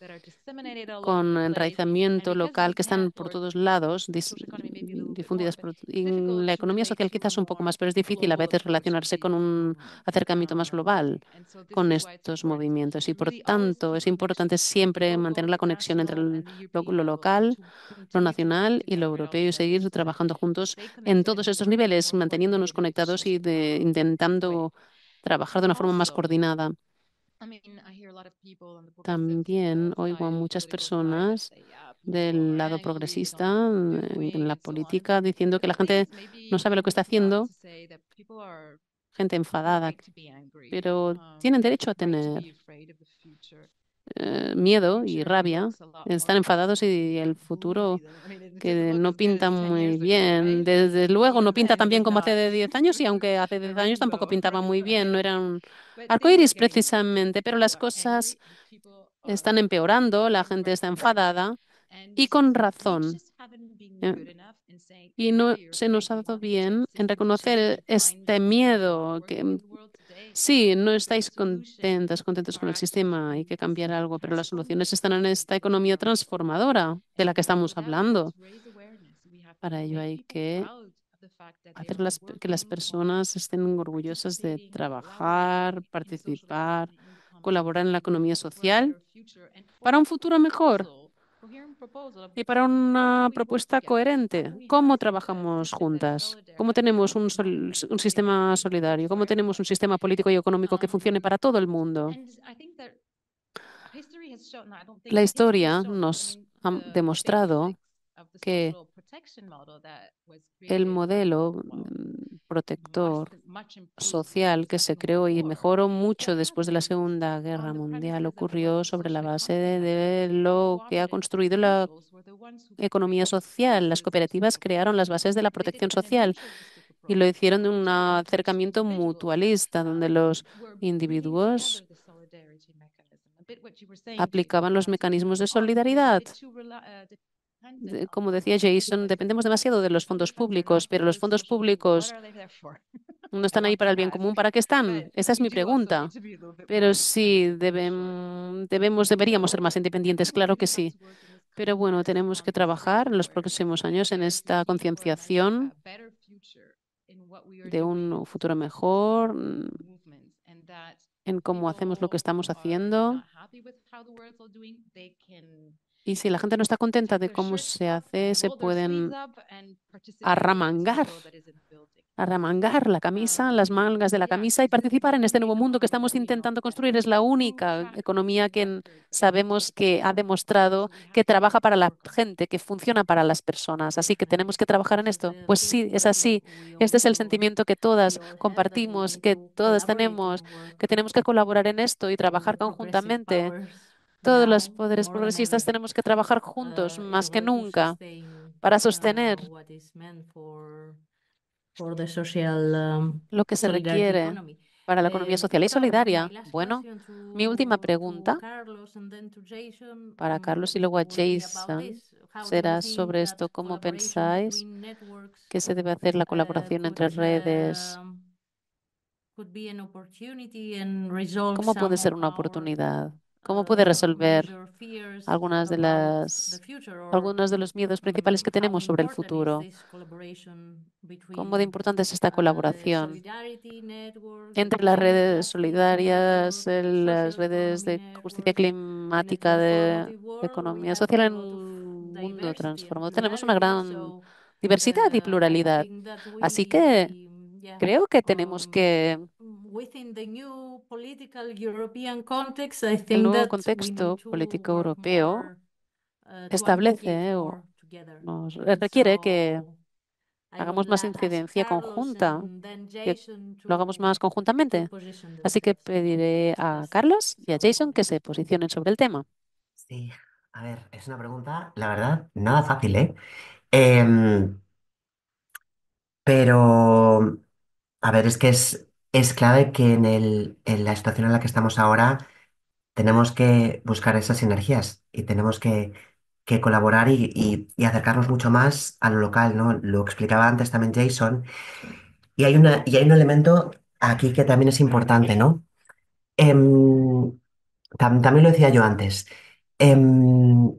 con enraizamiento local que están por todos lados, difundidas en la economía social quizás un poco más, pero es difícil a veces relacionarse con un acercamiento más global con estos movimientos y por tanto es importante siempre mantener la conexión entre lo local, lo nacional y lo europeo y seguir trabajando juntos en todos estos niveles, manteniéndonos conectados y intentando trabajar de una forma más coordinada. También oigo a muchas personas del lado progresista en la política diciendo que la gente no sabe lo que está haciendo, gente enfadada, pero tienen derecho a tener miedo y rabia, están enfadados y el futuro que no pinta muy bien. Desde luego no pinta tan bien como hace de 10 años y aunque hace 10 años tampoco pintaba muy bien, no era un arcoíris precisamente, pero las cosas están empeorando, la gente está enfadada y con razón. Y no se nos ha dado bien en reconocer este miedo que sí, no estáis contentos con el sistema, hay que cambiar algo, pero las soluciones están en esta economía transformadora de la que estamos hablando. Para ello hay que hacer que las personas estén orgullosas de trabajar, participar, colaborar en la economía social para un futuro mejor. Y para una propuesta coherente, ¿cómo trabajamos juntas? ¿Cómo tenemos un sistema solidario? ¿Cómo tenemos un sistema político y económico que funcione para todo el mundo? La historia nos ha demostrado que el modelo protector social que se creó y mejoró mucho después de la Segunda Guerra Mundial ocurrió sobre la base de lo que ha construido la economía social. Las cooperativas crearon las bases de la protección social y lo hicieron de un acercamiento mutualista, donde los individuos aplicaban los mecanismos de solidaridad. Como decía Jason, dependemos demasiado de los fondos públicos, pero los fondos públicos no están ahí para el bien común. ¿Para qué están? Esa es mi pregunta. Pero sí, deberíamos ser más independientes, claro que sí. Pero bueno, tenemos que trabajar en los próximos años en esta concienciación de un futuro mejor, en cómo hacemos lo que estamos haciendo. Y si la gente no está contenta de cómo se hace, se pueden arremangar la camisa, las mangas de la camisa y participar en este nuevo mundo que estamos intentando construir. Es la única economía que sabemos que ha demostrado que trabaja para la gente, que funciona para las personas. Así que tenemos que trabajar en esto. Pues sí, es así. Este es el sentimiento que todas compartimos, que todas tenemos, que tenemos que colaborar en esto y trabajar conjuntamente. Todos los poderes progresistas tenemos que trabajar juntos más que nunca para sostener lo que se requiere para la economía social y solidaria. Bueno, mi última pregunta para Carlos y luego a Jason será sobre esto. ¿Cómo pensáis que se debe hacer la colaboración entre redes? ¿Cómo puede ser una oportunidad? ¿Cómo puede resolver algunos de los miedos principales que tenemos sobre el futuro? ¿Cómo de importante es esta colaboración entre las redes solidarias, las redes de justicia climática, de economía social en un mundo transformado? Tenemos una gran diversidad y pluralidad. Así que creo que tenemos que el nuevo contexto político europeo establece o nos requiere que hagamos más incidencia conjunta, que lo hagamos más conjuntamente. Así que pediré a Carlos y a Jason que se posicionen sobre el tema. Sí, a ver, es una pregunta, la verdad, nada fácil, ¿eh? Em, pero, a ver, es que es clave que en la situación en la que estamos ahora tenemos que buscar esas sinergias y tenemos que colaborar y acercarnos mucho más a lo local, ¿no? Lo explicaba antes también Jason, y hay un elemento aquí que también es importante, ¿no? Em, también lo decía yo antes. Em,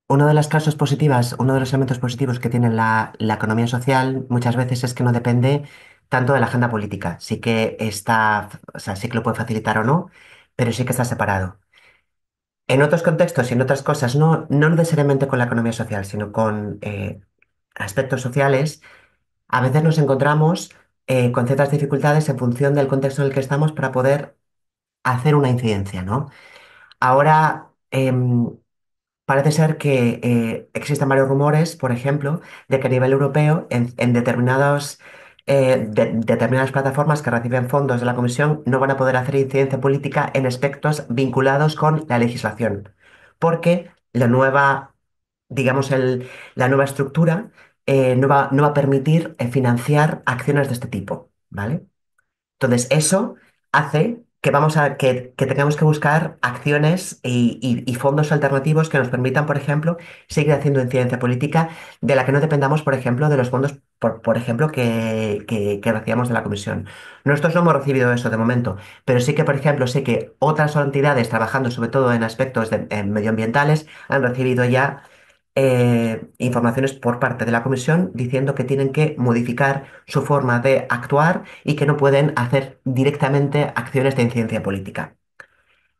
Uno de las causas positivas, uno de los elementos positivos que tiene la economía social muchas veces es que no depende tanto de la agenda política. Sí que está, o sea, sí que lo puede facilitar o no, pero sí que está separado. En otros contextos y en otras cosas, no necesariamente con la economía social, sino con aspectos sociales, a veces nos encontramos con ciertas dificultades en función del contexto en el que estamos para poder hacer una incidencia, ¿no? Ahora, parece ser que existen varios rumores, por ejemplo, de que a nivel europeo, en determinadas plataformas que reciben fondos de la Comisión, no van a poder hacer incidencia política en aspectos vinculados con la legislación, porque digamos, la nueva estructura no va a permitir financiar acciones de este tipo, ¿vale? Entonces, eso hace que tengamos que buscar acciones y fondos alternativos que nos permitan, por ejemplo, seguir haciendo incidencia política de la que no dependamos, por ejemplo, de los fondos, por ejemplo, que recibamos de la Comisión. Nosotros no hemos recibido eso de momento, pero sí que, por ejemplo, sé que otras entidades trabajando sobre todo en aspectos medioambientales han recibido ya informaciones por parte de la Comisión diciendo que tienen que modificar su forma de actuar y que no pueden hacer directamente acciones de incidencia política.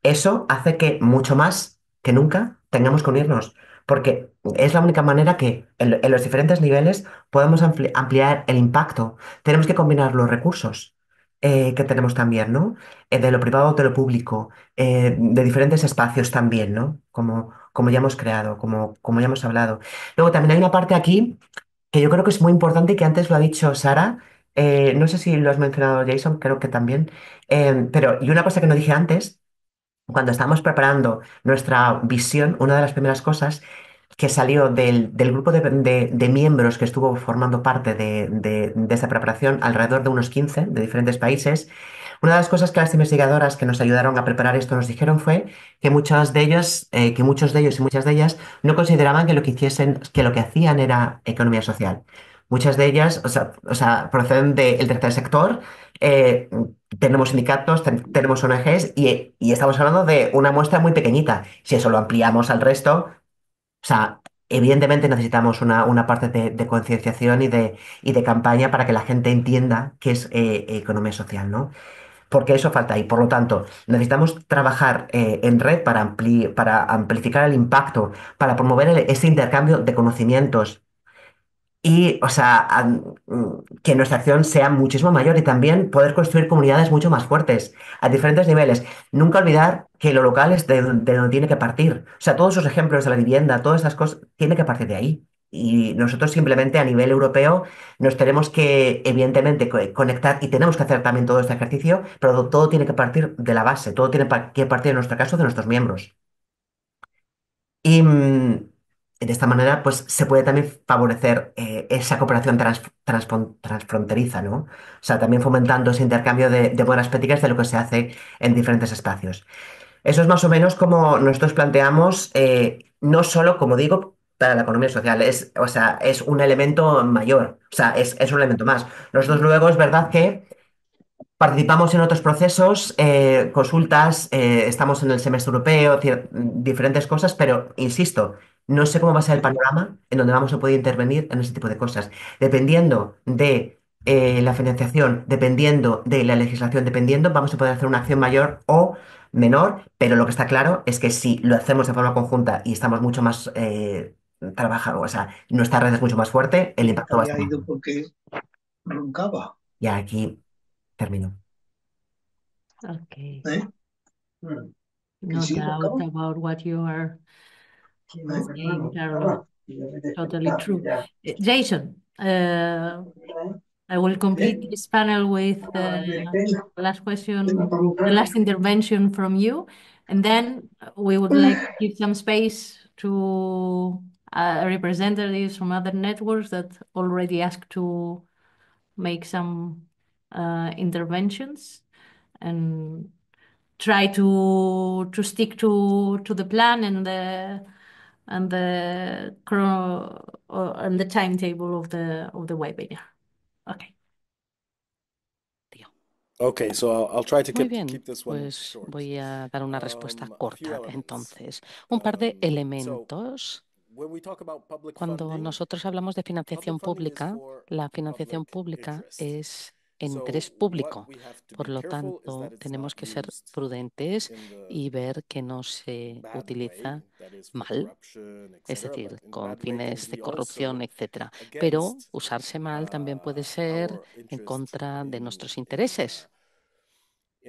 Eso hace que mucho más que nunca tengamos que unirnos, porque es la única manera que en los diferentes niveles podemos ampliar el impacto. Tenemos que combinar los recursos que tenemos también, ¿no? De lo privado, de lo público, de diferentes espacios también, ¿no? Como ya hemos creado, como ya hemos hablado. Luego también hay una parte aquí que yo creo que es muy importante y que antes lo ha dicho Sara. No sé si lo has mencionado, Jason, creo que también. Pero, y una cosa que no dije antes cuando estábamos preparando nuestra visión, una de las primeras cosas que salió del grupo de miembros que estuvo formando parte de esta preparación, alrededor de unos 15 de diferentes países, una de las cosas que las investigadoras que nos ayudaron a preparar esto nos dijeron fue que que muchos de ellos y muchas de ellas no consideraban que lo que hiciesen, que lo que hacían era economía social. Muchas de ellas, o sea, proceden del tercer sector, eh, tenemos sindicatos, tenemos ONGs y estamos hablando de una muestra muy pequeñita. Si eso lo ampliamos al resto, o sea, evidentemente necesitamos una parte de concienciación y de campaña para que la gente entienda qué es economía social, ¿no? Porque eso falta y por lo tanto necesitamos trabajar en red para amplificar el impacto, para promover ese intercambio de conocimientos y, o sea, que nuestra acción sea muchísimo mayor y también poder construir comunidades mucho más fuertes a diferentes niveles. Nunca olvidar que lo local es de donde tiene que partir. O sea, todos esos ejemplos de la vivienda, todas esas cosas, tiene que partir de ahí. Y nosotros simplemente a nivel europeo nos tenemos que, evidentemente, conectar y tenemos que hacer también todo este ejercicio, pero todo tiene que partir de la base, todo tiene que partir, en nuestro caso, de nuestros miembros. Y de esta manera, pues se puede también favorecer esa cooperación transfronteriza, ¿no? O sea, también fomentando ese intercambio de buenas prácticas de lo que se hace en diferentes espacios. Eso es más o menos como nosotros planteamos, no solo, como digo, para la economía social, o sea, es un elemento mayor, o sea, es un elemento más. Nosotros luego es verdad que participamos en otros procesos, consultas, estamos en el semestre europeo, diferentes cosas, pero insisto, no sé cómo va a ser el panorama en donde vamos a poder intervenir en ese tipo de cosas. Dependiendo de la financiación, dependiendo de la legislación, dependiendo, vamos a poder hacer una acción mayor o menor, pero lo que está claro es que si lo hacemos de forma conjunta y estamos mucho más trabajando, o sea, nuestra red es mucho más fuerte, el impacto va a ser Había más ido fuerte. porque roncaba, Y aquí termino. Okay. ¿eh? Mm. Que No sí, doubt roncaba. about what you are saying, ¿Eh? Carlos. Totally true. Jason, I will complete this panel with the last question, the last intervention from you, and then we would like to give some space to representatives from other networks that already asked to make some interventions and try to stick to the plan and the timetable of the webinar. Okay. Okay, so I'll try to Muy keep bien, this one pues short. voy a dar una respuesta A few corta. elements. Entonces, un par de So elementos. when we talk about public Cuando funding, nosotros hablamos de financiación public funding is pública, for la financiación public pública interest. es en So interés what público. we have to Por be lo careful is that tanto, it's tenemos not que ser used prudentes in the y ver que no se bad way, utiliza that is for mal, corruption, es etc. decir, But in the con bad way can fines de be corrupción, also etcétera. Pero against usarse mal también puede ser our en interest contra de in nuestros intereses.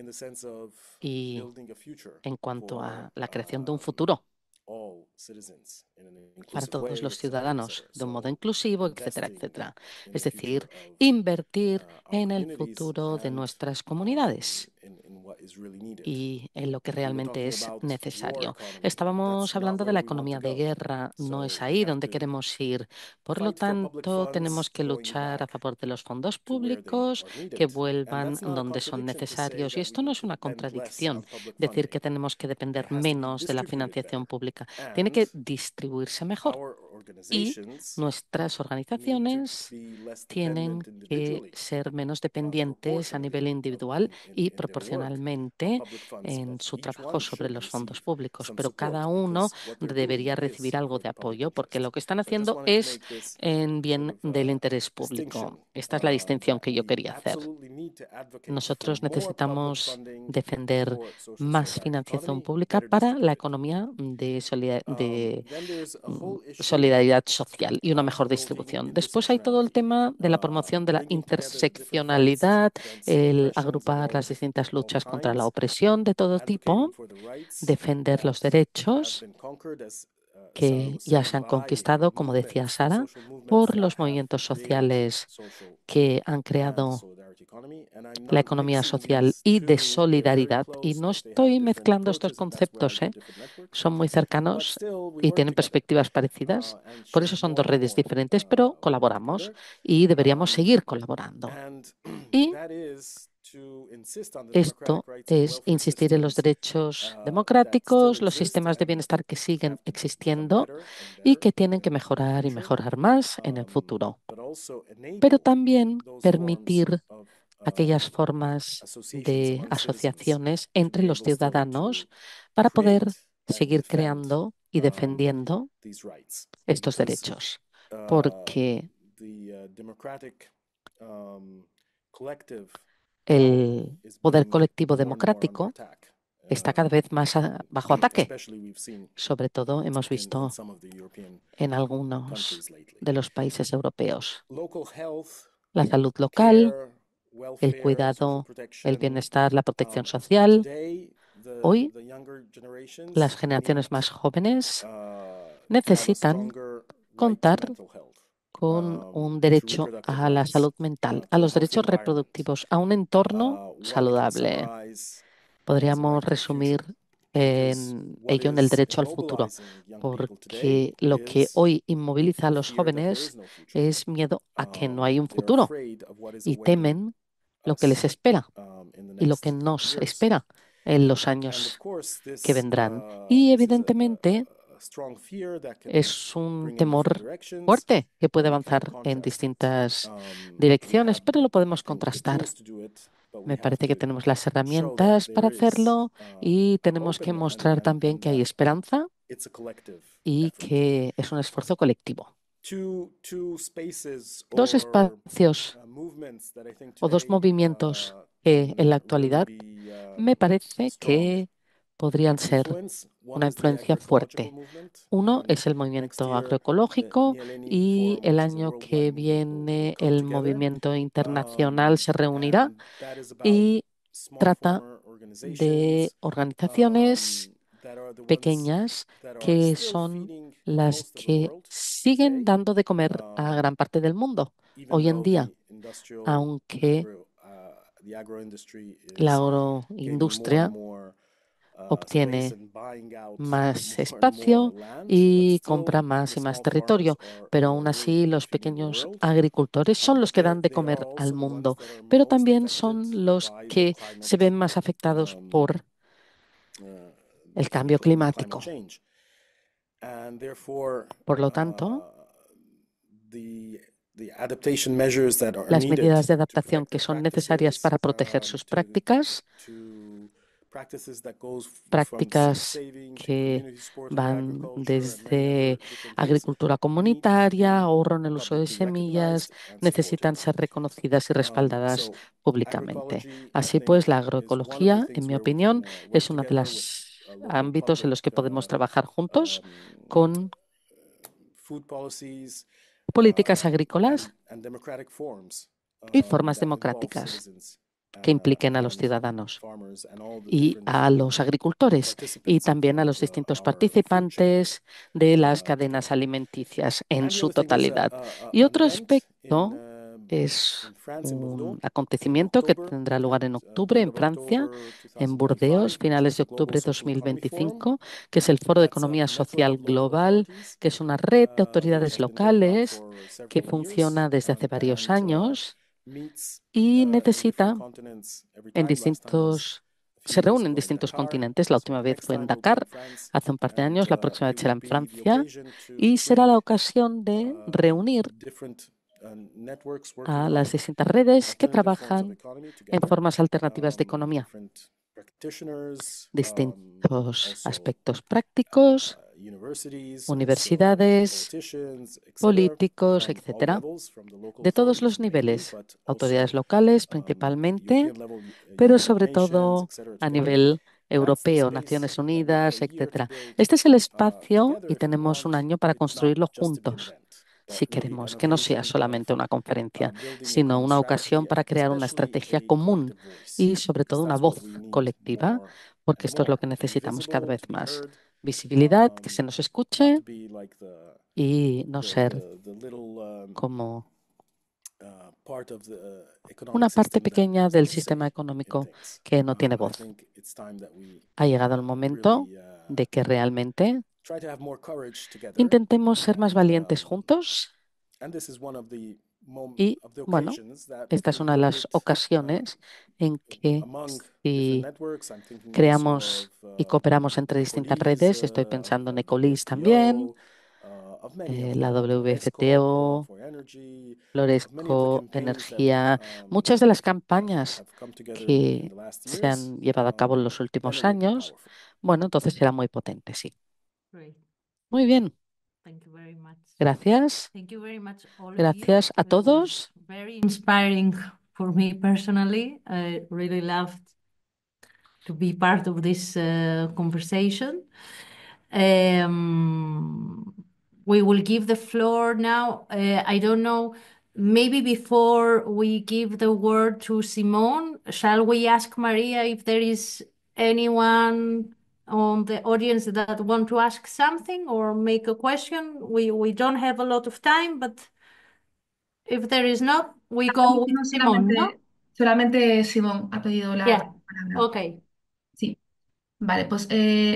the sense of Y building a future en cuanto for a la creación de un futuro all citizens in an para inclusive todos way, los etc., ciudadanos etc. de un modo So inclusivo, etcétera, investing etcétera. in Es the future decir, of invertir our en el communities futuro de and nuestras comunidades in what is really needed. y en lo que We were realmente talking es about war necesario. economy. Estábamos That's not hablando de where la we want to economía de go. guerra, no So es we ahí have donde to queremos ir. Por lo fight for public tanto, tenemos funds que going luchar a back favor de los fondos to where they públicos are que needed. And vuelvan that's not a donde son contradiction to say necesarios. Y that we esto no need es to una depend less contradicción, on public decir funding. que tenemos que It depender has to be menos de la distributed financiación better. pública. Tiene And que distribuirse mejor. our Y organizations nuestras need to organizaciones be less tienen dependent que individually, ser menos dependientes a nivel proportionally individual y in their work on proporcionalmente public funds, en but su each trabajo one sobre should los fondos receive públicos, some pero support cada uno because what they're debería doing recibir is algo for de the public apoyo porque interest. lo que están I just haciendo wanted to es make this en sort bien of del interés público. distinction Esta es la distinción that que yo we quería hacer. absolutely need to advocate for Nosotros more public necesitamos funding defender for social más solidarity financiación economy, pública better para la distributed. economía de Then there's a whole issue solidaridad social y una of mejor promoting distribución. Después hay todo el intersectionality, tema de la promoción de la bringing together the different fights interseccionalidad, against el oppressions of agrupar las distintas all luchas contra la kinds, opresión de todo advocating tipo, for the rights defender that los have derechos been conquered, as Sarah que was ya saying, se han by conquistado, como decía movements, Sara, social movements por that los have movimientos created sociales social que han and creado solidarity economy. And I'm la not economía mixing social these y de two. They're very solidaridad. Y close, no but they have estoy different mezclando estos approaches, and that's where I conceptos, do ¿eh? different networks. Son muy But cercanos still, we y work tienen together perspectivas parecidas. and Por should eso son dos more and redes more diferentes, pero work colaboramos together. y deberíamos Um, seguir colaborando. and Y that is to insist on the esto democratic rights and es welfare insistir en los systems derechos that still democráticos, los exist sistemas de and bienestar que siguen have to become existiendo better and y better que tienen que in the mejorar y future. mejorar más en el futuro. But also Pero enable también those forms permitir of aquellas formas associations de among citizens asociaciones to entre be los able still ciudadanos to para poder create and seguir defend creando y defendiendo these rights. estos Because derechos. Porque the democratic collective power el is poder being colectivo more and more under democrático attack. está cada vez más bajo ataque. Especially we've seen Sobre todo hemos in visto some of the European en algunos countries lately. de los países europeos. Local health, La salud local, care, el welfare, social cuidado, el protection. bienestar, la protección social. Today, Hoy, the younger generations las need generaciones más jóvenes to have a necesitan stronger right to contar mental health, con un to derecho reproductive a la rights, salud mental, a to a los healthy derechos environment. reproductivos, a un entorno What we can saludable. summarize as a Podríamos right to the resumir future. Because en what ello en el is derecho al futuro, immobilizing young people today porque lo que is hoy inmoviliza a los fear that there is jóvenes no future. es miedo a que no hay un They're futuro afraid of what is y awaiting temen lo que les us espera in the y lo que next nos years. espera en los And of años course, que this vendrán. Y is evidentemente a strong fear that can es un bring in temor different directions. fuerte que puede We can avanzar en contrast it. distintas We direcciones, have, pero lo I podemos think, the contrastar. tools to do it, but we Me have parece que to tenemos las show that herramientas para there is hacerlo y tenemos hope que and mostrar también que hay that esperanza it's a collective y effort. que es un esfuerzo colectivo. Two spaces Dos or espacios movements that I think o dos today movimientos que en la can really actualidad be me parece strong que podrían ser influence. One una is the influencia agroecological fuerte. movement. Uno es el Next movimiento year, the agroecológico Nyeleni y Forum, el which is a año worldwide que movement, will viene come el together. movimiento internacional se reunirá And that is about y small trata farmer de organizations organizaciones that are the ones pequeñas that are que still son feeding las most of the que world siguen today, dando de comer a gran parte del mundo even hoy en though día, the industrial aunque the agroindustry la is gaining more and agroindustria more obtiene más espacio y compra más y más territorio, pero aún así los pequeños agricultores son los que dan de comer al mundo, pero también son los que se ven más afectados por el cambio climático. Por lo tanto, las medidas de adaptación que son necesarias para proteger sus prácticas que van desde agricultura comunitaria, ahorro en el uso de semillas, necesitan ser reconocidas y respaldadas públicamente. Así pues, la agroecología, en mi opinión, es uno de los ámbitos en los que podemos trabajar juntos con políticas agrícolas y formas democráticas que impliquen a los ciudadanos y a los agricultores y también a los distintos participantes de las cadenas alimenticias en su totalidad. Y otro aspecto es un acontecimiento que tendrá lugar en octubre en Francia, en Burdeos, finales de octubre de 2025, que es el Foro de Economía Social Global, que es una red de autoridades locales que funciona desde hace varios años y se reúne en distintos continentes. La última vez fue en Dakar, hace un par de años, la próxima vez será en Francia y será la ocasión de reunir a las distintas redes que trabajan en formas alternativas de economía, distintos aspectos prácticos, universidades, políticos, etcétera, de todos los niveles, autoridades locales principalmente, pero sobre todo a nivel europeo, Naciones Unidas, etcétera. Este es el espacio y tenemos un año para construirlo juntos, si queremos que no sea solamente una conferencia, sino una ocasión para crear una estrategia común y sobre todo una voz colectiva, porque esto es lo que necesitamos cada vez más. Visibilidad, que se nos escuche y no ser como una parte pequeña del sistema económico que no tiene voz. Ha llegado el momento de que realmente intentemos ser más valientes juntos y, bueno, esta es una de las ocasiones en que si creamos y cooperamos entre distintas redes, estoy pensando en Ecolis también, la WFTO, Floresco, Energía, muchas de las campañas que se han llevado a cabo en los últimos años, bueno, entonces será muy potente, sí. Muy bien. Gracias. Gracias a todos. Very inspiring for me personally. I really loved to be part of this conversation. We will give the floor now. I don't know, maybe before we give the word to Simone, shall we ask Maria if there is anyone on the audience that want to ask something or make a question? We don't have a lot of time, but if there is not, we go with No, Simone, ¿no? solamente Simón ha pedido la Yeah. palabra. Okay. Sí. Vale, pues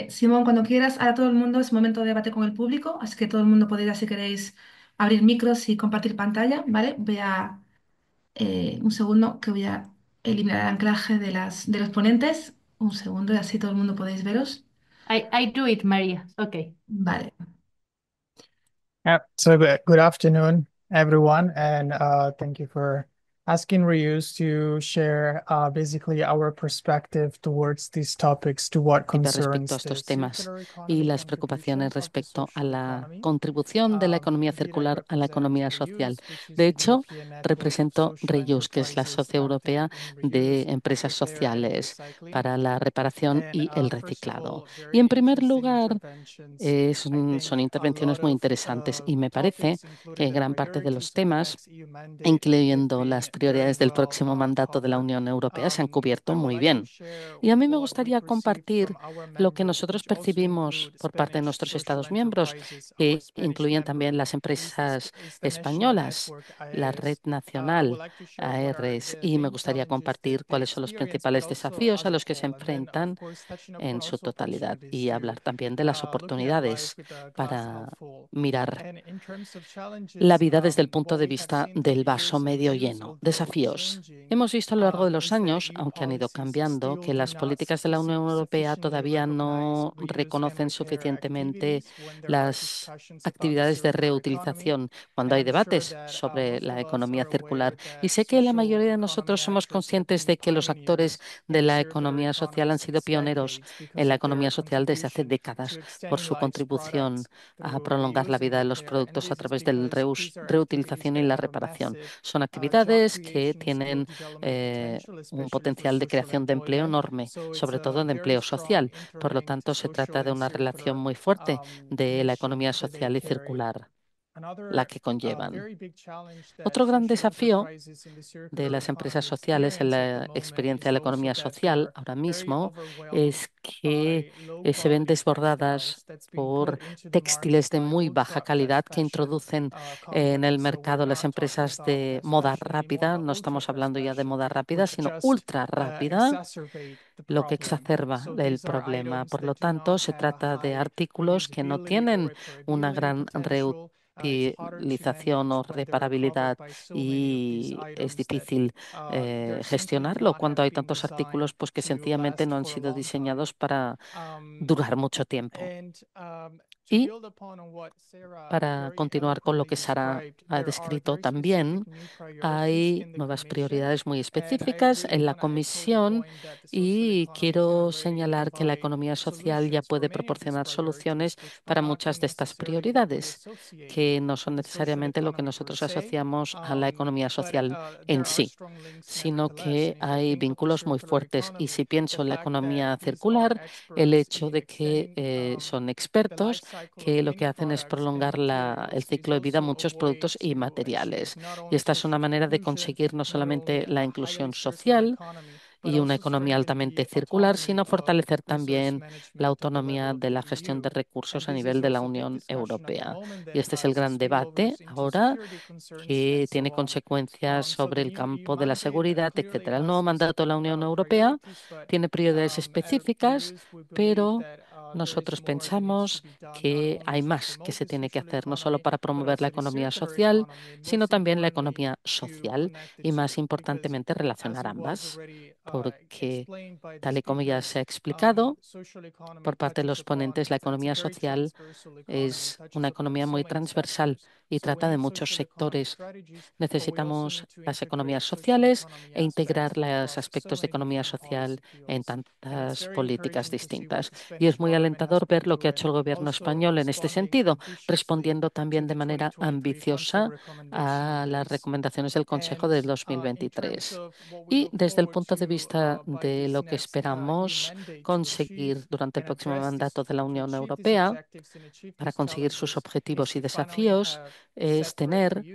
Simón, cuando quieras, ahora todo el mundo es momento de debate con el público, así que todo el mundo podéis, si queréis, abrir micros y compartir pantalla, ¿vale? Voy a, un segundo, que voy a eliminar el anclaje de los ponentes. Un segundo y así todo el mundo podéis veros. I do it, Maria. Okay. Vale. So good afternoon, everyone, and thank you for asking Reuse to share basically our perspective towards these topics, to what Respecto concerns a the estos temas circular y economy las preocupaciones contributions of the respecto a social la economy. contribución de la economía Indeed, I circular a la represent economía social. Reuse, which is De the hecho, European network of represento social Reuse, que es la enterprises Socia Europea active in de reuse, empresas repair and sociales recycling. para la reparación And y el first of reciclado. all, Y en very primer interesting lugar, interventions. I think son a intervenciones lot muy of interesantes y me parece topics, que including the gran parte de los priorities of the temas, next EU mandate, could incluyendo be las prioridades del próximo mandato de la Unión Europea se han cubierto muy bien. Y a mí me gustaría compartir lo que nosotros percibimos por parte de nuestros Estados miembros, que incluyen también las empresas españolas, la Red Nacional, ARES, y me gustaría compartir cuáles son los principales desafíos a los que se enfrentan en su totalidad y hablar también de las oportunidades para mirar la vida desde el punto de vista del vaso medio lleno. Desafíos. Hemos visto a lo largo de los años, aunque han ido cambiando, que las políticas de la Unión Europea todavía no reconocen suficientemente las actividades de reutilización cuando hay debates sobre la economía circular. Y sé que la mayoría de nosotros somos conscientes de que los actores de la economía social han sido pioneros en la economía social desde hace décadas por su contribución a prolongar la vida de los productos a través de la reutilización y la reparación. Son actividades que tienen un potencial de creación de empleo enorme, sobre todo de empleo social. Por lo tanto, se trata de una relación muy fuerte de la economía social y circular, la que conllevan. Otro gran desafío de las empresas sociales en la experiencia de la economía social ahora mismo es que se ven desbordadas por textiles de muy baja calidad que introducen en el mercado las empresas de moda rápida. No estamos hablando ya de moda rápida, sino ultra rápida, lo que exacerba el problema. Por lo tanto, se trata de artículos que no tienen una gran reutilización o reparabilidad y es difícil gestionarlo cuando hay tantos artículos pues que sencillamente no han sido diseñados para durar mucho tiempo. Y para continuar con lo que Sara ha descrito también, hay nuevas prioridades muy específicas en la Comisión y quiero señalar que la economía social ya puede proporcionar soluciones para muchas de estas prioridades, que no son necesariamente lo que nosotros asociamos a la economía social en sí, sino que hay vínculos muy fuertes. Y si pienso en la economía circular, el hecho de que son expertos que lo que hacen es prolongar el ciclo de vida de muchos productos y materiales. Y esta es una manera de conseguir no solamente la inclusión social y una economía altamente circular, sino fortalecer también la autonomía de la gestión de recursos a nivel de la Unión Europea. Y este es el gran debate ahora, que tiene consecuencias sobre el campo de la seguridad, etcétera. El nuevo mandato de la Unión Europea tiene prioridades específicas, pero nosotros pensamos que hay más que se tiene que hacer, no solo para promover la economía social, sino también la economía social y, más importantemente, relacionar ambas, porque, tal y como ya se ha explicado por parte de los ponentes, la economía social es una economía muy transversal y trata de muchos sectores. Necesitamos las economías sociales e integrar los aspectos de economía social en tantas políticas distintas. Y es muy alentador ver lo que ha hecho el gobierno español en este sentido, respondiendo también de manera ambiciosa a las recomendaciones del Consejo del 2023. Y desde el punto de vista de lo que esperamos conseguir durante el próximo mandato de la Unión Europea, para conseguir sus objetivos y desafíos, es tener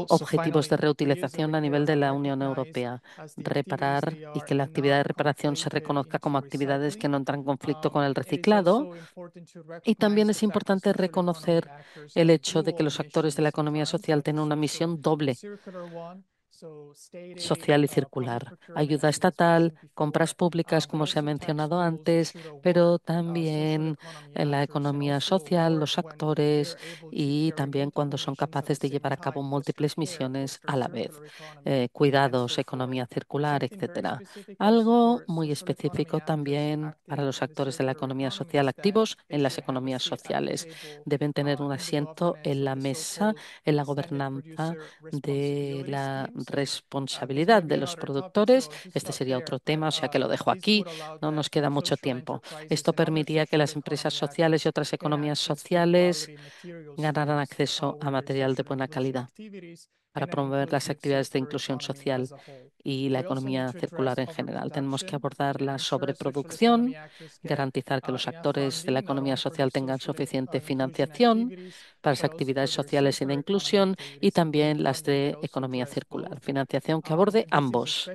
objetivos de reutilización a nivel de la Unión Europea, reparar y que la actividad de reparación se reconozca como actividades que no entran en conflicto con el reciclado. Y también es importante reconocer el hecho de que los actores de la economía social tienen una misión doble: social y circular, ayuda estatal, compras públicas, como se ha mencionado antes, pero también en la economía social, los actores y también cuando son capaces de llevar a cabo múltiples misiones a la vez, cuidados, economía circular, etcétera. Algo muy específico también para los actores de la economía social activos en las economías sociales. Deben tener un asiento en la mesa, en la gobernanza de la responsabilidad de los productores. Este sería otro tema, o sea que lo dejo aquí, no nos queda mucho tiempo. Esto permitiría que las empresas sociales y otras economías sociales ganaran acceso a material de buena calidad. para promover las actividades de inclusión social y la economía circular en general. Tenemos que abordar la sobreproducción, garantizar que los actores de la economía social tengan suficiente financiación para las actividades sociales y de inclusión y también las de economía circular, financiación que aborde ambos.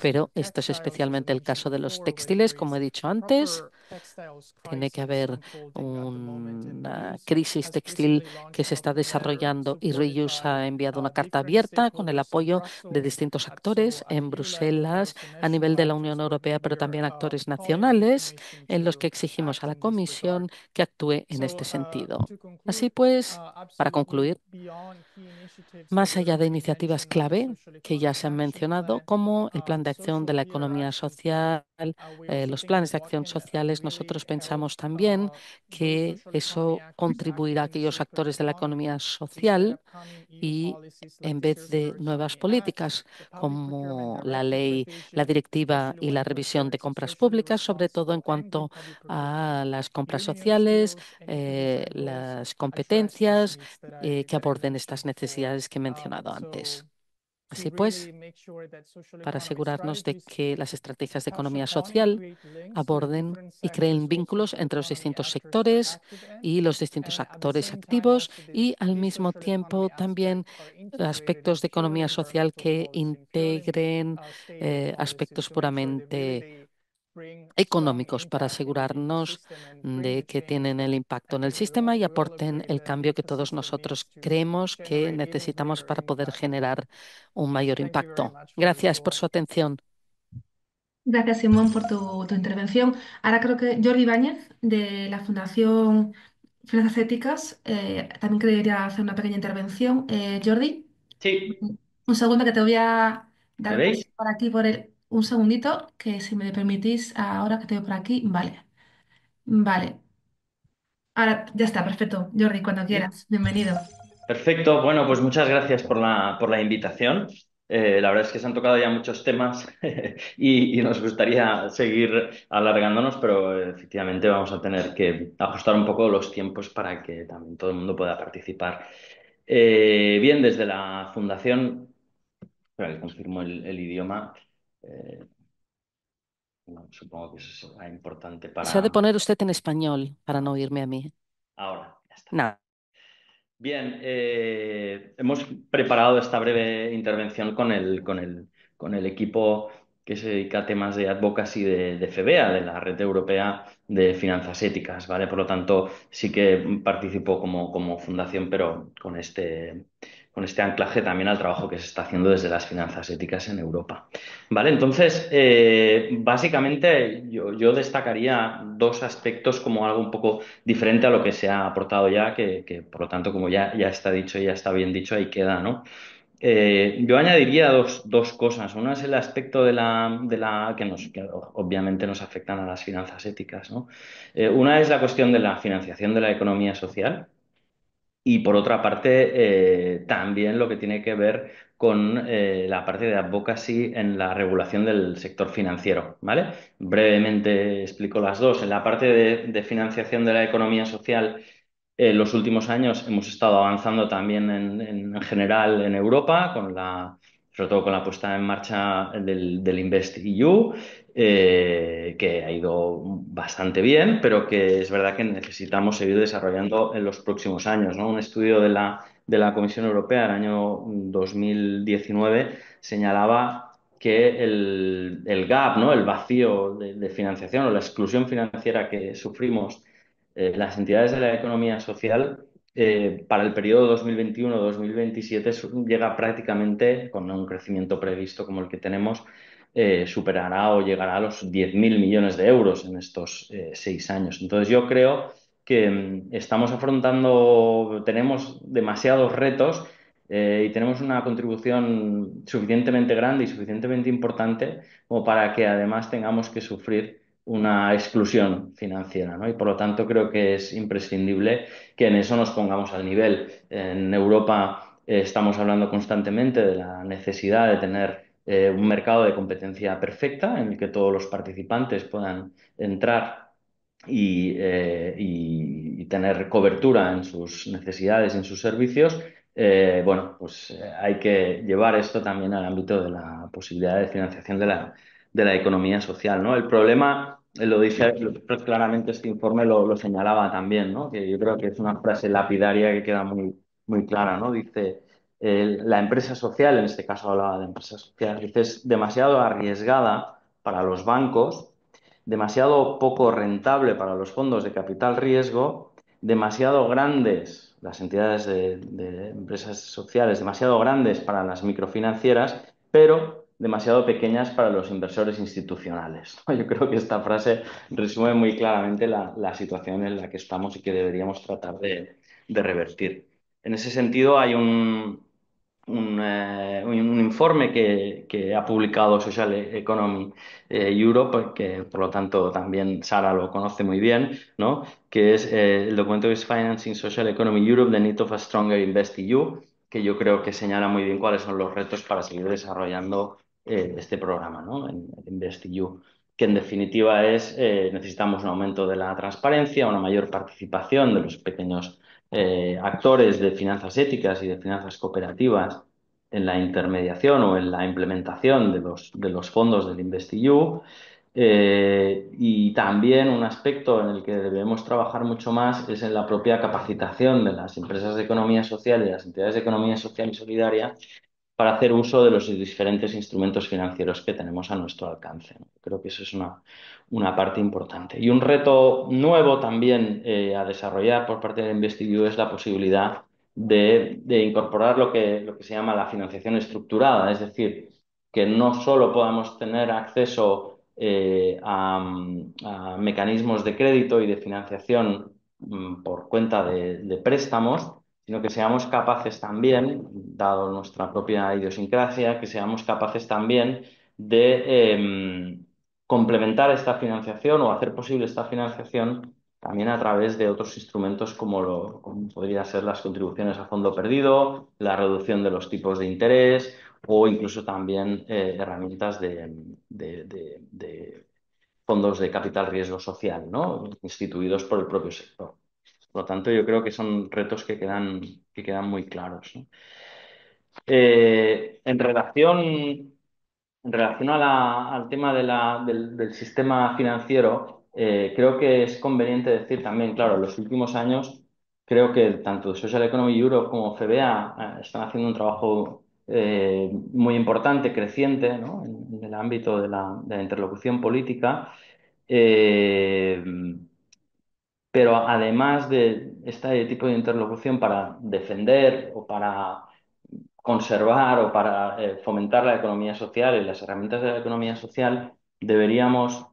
Pero esto es especialmente el caso de los textiles, como he dicho antes. Tiene que haber una crisis textil que se está desarrollando y Reuse ha enviado una carta abierta con el apoyo de distintos actores en Bruselas, a nivel de la Unión Europea, pero también actores nacionales, en los que exigimos a la Comisión que actúe en este sentido. Así pues, para concluir, más allá de iniciativas clave que ya se han mencionado, como el Plan de Acción de la Economía Social, los planes de acción sociales, nosotros pensamos también que eso contribuirá a aquellos actores de la economía social y en vez de nuevas políticas como la ley, la directiva y la revisión de compras públicas, sobre todo en cuanto a las compras sociales, las competencias que aborden estas necesidades que he mencionado antes. Así pues, para asegurarnos de que las estrategias de economía social aborden y creen vínculos entre los distintos sectores y los distintos actores activos y al mismo tiempo también aspectos de economía social que integren aspectos puramente económicos para asegurarnos de que tienen el impacto en el sistema y aporten el cambio que todos nosotros creemos que necesitamos para poder generar un mayor impacto. Gracias por su atención. Gracias, Simón, por tu intervención. Ahora creo que Jordi Ibáñez, de la Fundación Finanzas Éticas, también quería hacer una pequeña intervención. Jordi, Sí, un segundo que te voy a ¿me dar paso veis? por aquí un segundito, que si me permitís, ahora que te veo por aquí, vale. Vale, ahora ya está, perfecto. Jordi, cuando Bien. quieras, bienvenido. Perfecto. Bueno, pues muchas gracias por la invitación. La verdad es que se han tocado ya muchos temas y nos gustaría seguir alargándonos, pero efectivamente vamos a tener que ajustar un poco los tiempos para que también todo el mundo pueda participar. Bien, desde la Fundación, espera, que confirmo el idioma. Eh, bueno, supongo que eso será importante Se ha de para poner usted en español para no oírme a mí. ahora. Ya está. No. Bien, hemos preparado esta breve intervención con el equipo que se dedica a temas de advocacy de FEBEA, de la Red Europea de Finanzas Éticas, ¿vale? Por lo tanto, sí que participo como fundación, pero con este anclaje también al trabajo que se está haciendo desde las finanzas éticas en Europa. ¿Vale? Entonces, básicamente yo destacaría dos aspectos como algo un poco diferente a lo que se ha aportado ya, que por lo tanto, como ya está dicho, ya está bien dicho, ahí queda, ¿no? Yo añadiría dos cosas. Una es el aspecto que obviamente nos afectan a las finanzas éticas, ¿no? Una es la cuestión de la financiación de la economía social. Y por otra parte, también lo que tiene que ver con la parte de advocacy en la regulación del sector financiero, ¿vale? Brevemente explico las dos. En la parte de financiación de la economía social, en los últimos años hemos estado avanzando también en general en Europa, sobre todo con la puesta en marcha del InvestEU, que ha ido bastante bien, pero que es verdad que necesitamos seguir desarrollando en los próximos años, ¿no? Un estudio de la Comisión Europea del año 2019 señalaba que el gap, ¿no? El vacío de financiación o la exclusión financiera que sufrimos las entidades de la economía social para el periodo 2021-2027 llega prácticamente, con un crecimiento previsto como el que tenemos, superará o llegará a los 10.000 millones de euros en estos 6 años. Entonces yo creo que estamos afrontando, tenemos demasiados retos y tenemos una contribución suficientemente grande y suficientemente importante como para que además tengamos que sufrir una exclusión financiera, ¿no? Y por lo tanto creo que es imprescindible que en eso nos pongamos al nivel. En Europa estamos hablando constantemente de la necesidad de tener un mercado de competencia perfecta en el que todos los participantes puedan entrar y tener cobertura en sus necesidades, en sus servicios. bueno, pues hay que llevar esto también al ámbito de la posibilidad de financiación de la economía social, ¿no? El problema, lo dice claramente este informe, lo señalaba también, ¿no? Que yo creo que es una frase lapidaria que queda muy clara, ¿no? Dice, la empresa social, en este caso hablaba de empresa social, dice, es demasiado arriesgada para los bancos, demasiado poco rentable para los fondos de capital riesgo, demasiado grandes las entidades de empresas sociales, demasiado grandes para las microfinancieras, pero demasiado pequeñas para los inversores institucionales. Yo creo que esta frase resume muy claramente la situación en la que estamos y que deberíamos tratar de revertir. En ese sentido, hay un informe que ha publicado Social Economy Europe, que por lo tanto también Sara lo conoce muy bien, ¿no? Que es el documento que es Financing Social Economy Europe, The Need of a Stronger InvestEU, que yo creo que señala muy bien cuáles son los retos para seguir desarrollando este programa, ¿no? En InvestEU, que en definitiva es necesitamos un aumento de la transparencia, una mayor participación de los pequeños actores de finanzas éticas y de finanzas cooperativas en la intermediación o en la implementación de los fondos del InvestEU. Y también un aspecto en el que debemos trabajar mucho más es en la propia capacitación de las empresas de economía social y de las entidades de economía social y solidaria para hacer uso de los diferentes instrumentos financieros que tenemos a nuestro alcance, ¿no? Creo que eso es una parte importante. Y un reto nuevo también a desarrollar por parte del InvestEU es la posibilidad de incorporar lo que se llama la financiación estructurada, es decir, que no solo podamos tener acceso a mecanismos de crédito y de financiación por cuenta de préstamos, sino que seamos capaces también, dado nuestra propia idiosincrasia, que seamos capaces también de complementar esta financiación o hacer posible esta financiación también a través de otros instrumentos como podría ser las contribuciones a fondo perdido, la reducción de los tipos de interés o incluso también herramientas de fondos de capital riesgo social, ¿no? Instituidos por el propio sector. Por lo tanto, yo creo que son retos que quedan muy claros, ¿no? En relación al tema del sistema financiero, creo que es conveniente decir también, claro, en los últimos años creo que tanto Social Economy Europe como FBA están haciendo un trabajo muy importante, creciente, ¿no? En el ámbito de la interlocución política. Eh, pero además de este tipo de interlocución para defender o para conservar o para fomentar la economía social y las herramientas de la economía social, deberíamos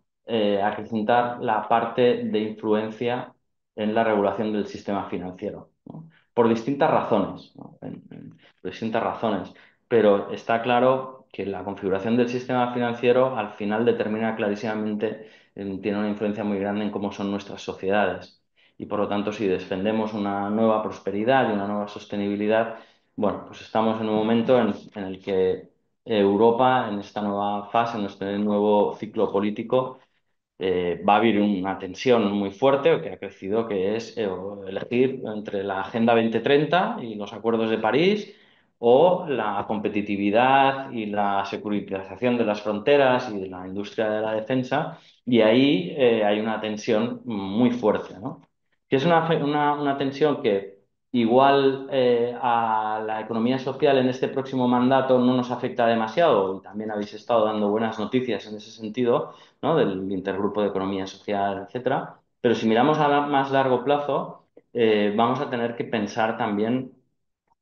acrecentar la parte de influencia en la regulación del sistema financiero, ¿no? Por distintas razones, ¿no? Por distintas razones. Pero está claro que la configuración del sistema financiero al final determina clarísimamente, tiene una influencia muy grande en cómo son nuestras sociedades. Y por lo tanto, si defendemos una nueva prosperidad y una nueva sostenibilidad, bueno, pues estamos en un momento en el que Europa, en esta nueva fase, en este nuevo ciclo político, va a haber una tensión muy fuerte que ha crecido, que es elegir entre la Agenda 2030 y los acuerdos de París o la competitividad y la securitización de las fronteras y de la industria de la defensa. Y ahí hay una tensión muy fuerte, ¿no? Que es una tensión que igual a la economía social en este próximo mandato no nos afecta demasiado, y también habéis estado dando buenas noticias en ese sentido, ¿no? Del intergrupo de economía social, etcétera. Pero si miramos a más largo plazo, vamos a tener que pensar también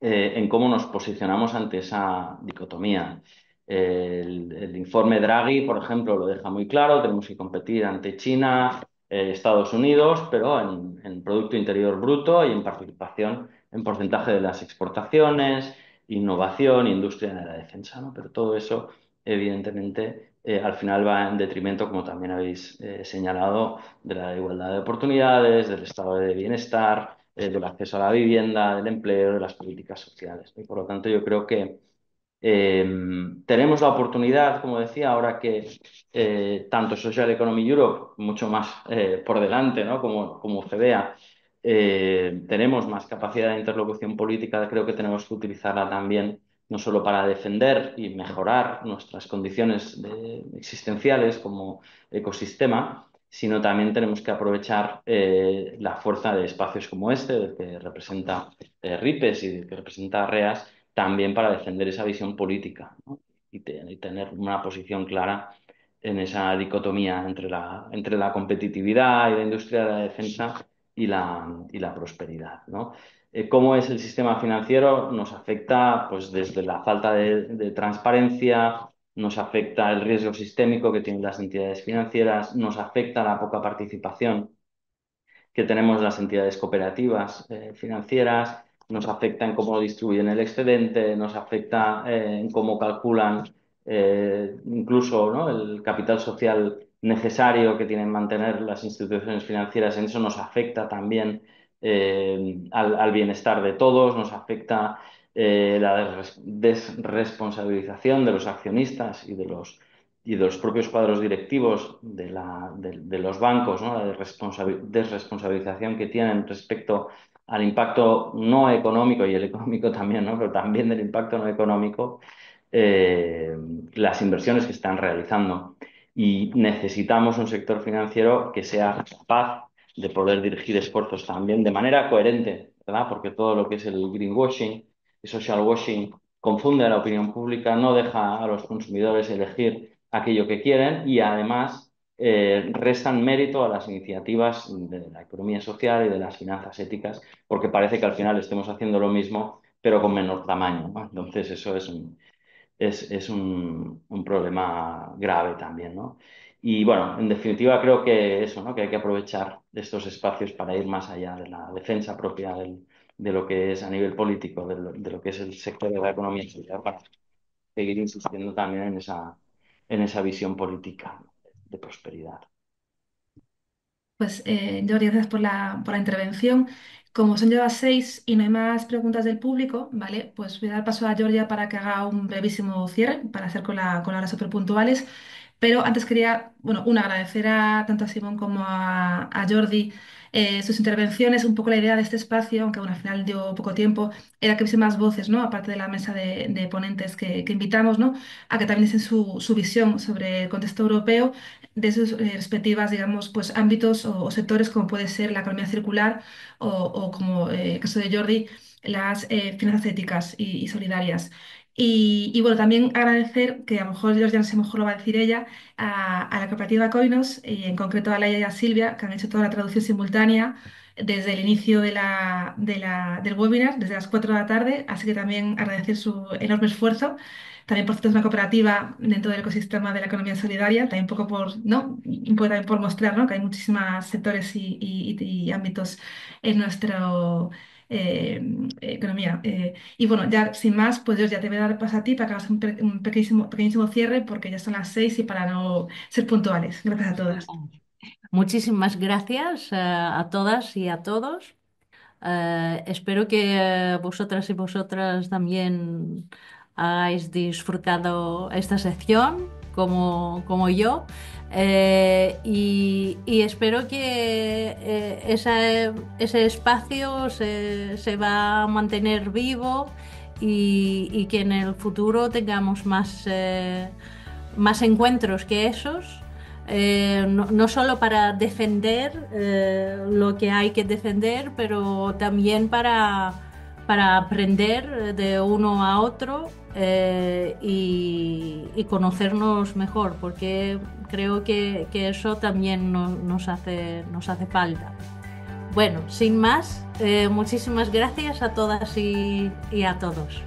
en cómo nos posicionamos ante esa dicotomía. El informe Draghi, por ejemplo, lo deja muy claro: tenemos que competir ante China, Estados Unidos, pero en Producto Interior Bruto y en participación en porcentaje de las exportaciones, innovación, industria de la defensa, ¿no? Pero todo eso, evidentemente, al final va en detrimento, como también habéis señalado, de la igualdad de oportunidades, del estado de bienestar, del acceso a la vivienda, del empleo, de las políticas sociales. Y por lo tanto, yo creo que tenemos la oportunidad, como decía, ahora que tanto Social Economy Europe, mucho más por delante, ¿no? como FEBEA, tenemos más capacidad de interlocución política, creo que tenemos que utilizarla también no solo para defender y mejorar nuestras condiciones existenciales como ecosistema, sino también tenemos que aprovechar la fuerza de espacios como este, del que representa RIPES y del que representa REAS, también para defender esa visión política, ¿no? Y tener una posición clara en esa dicotomía entre la competitividad y la industria de la defensa y la prosperidad, ¿no? ¿Cómo es el sistema financiero? Nos afecta pues, desde la falta de transparencia, nos afecta el riesgo sistémico que tienen las entidades financieras, nos afecta la poca participación que tenemos las entidades cooperativas financieras, nos afecta en cómo distribuyen el excedente, nos afecta en cómo calculan incluso, ¿no?, el capital social necesario que tienen mantener las instituciones financieras. En eso nos afecta también al bienestar de todos, nos afecta la desresponsabilización de los accionistas y de los propios cuadros directivos de los bancos, ¿no?, la desresponsabilización que tienen respecto al impacto no económico y el económico también, ¿no?, pero también del impacto no económico, las inversiones que están realizando. Y necesitamos un sector financiero que sea capaz de poder dirigir esfuerzos también de manera coherente, ¿verdad? Porque todo lo que es el greenwashing y social washing confunde a la opinión pública, no deja a los consumidores elegir aquello que quieren y además restan mérito a las iniciativas de la economía social y de las finanzas éticas, porque parece que al final estemos haciendo lo mismo, pero con menor tamaño, ¿no? Entonces eso es un problema grave también, ¿no? Y bueno, en definitiva creo que eso, ¿no?, que hay que aprovechar estos espacios para ir más allá de la defensa propia de lo que es a nivel político, de lo que es el sector de la economía social, para seguir insistiendo también en esa visión política de prosperidad. Pues Jordi, gracias por la intervención. Como son ya las 6 y no hay más preguntas del público, ¿vale? Pues voy a dar paso a Georgia para que haga un brevísimo cierre, para hacer con las horas súper puntuales. Pero antes quería, bueno, agradecer tanto a Simón como a Jordi sus intervenciones. Un poco la idea de este espacio, aunque bueno, al final dio poco tiempo, era que hubiese más voces, ¿no? Aparte de la mesa de ponentes que invitamos, ¿no?, a que también diesen su visión sobre el contexto europeo, de sus respectivas, digamos, pues ámbitos o sectores como puede ser la economía circular o como el caso de Jordi, las finanzas éticas y solidarias. Y bueno, también agradecer, que a lo mejor Georgia no sé, mejor lo va a decir ella, a la cooperativa Coinos y en concreto a Laia y a Silvia, que han hecho toda la traducción simultánea desde el inicio del webinar, desde las 4 de la tarde, así que también agradecer su enorme esfuerzo. También, por cierto, es una cooperativa dentro del ecosistema de la economía solidaria, también un poco ¿no?, un poco también por mostrar, ¿no?, que hay muchísimos sectores y ámbitos en nuestra economía. Y bueno, ya sin más, pues yo ya te voy a dar paso a ti para que hagas un pequeñísimo cierre, porque ya son las 6 y para no ser puntuales. Gracias a todas. Muchísimas gracias a todas y a todos. Espero que vosotras y vosotras también hayáis disfrutado esta sección como yo. Y espero que ese espacio se va a mantener vivo y que en el futuro tengamos más encuentros que esos. No solo para defender lo que hay que defender, pero también para aprender de uno a otro y conocernos mejor, porque creo que eso también nos hace falta. Bueno, sin más, muchísimas gracias a todas y a todos.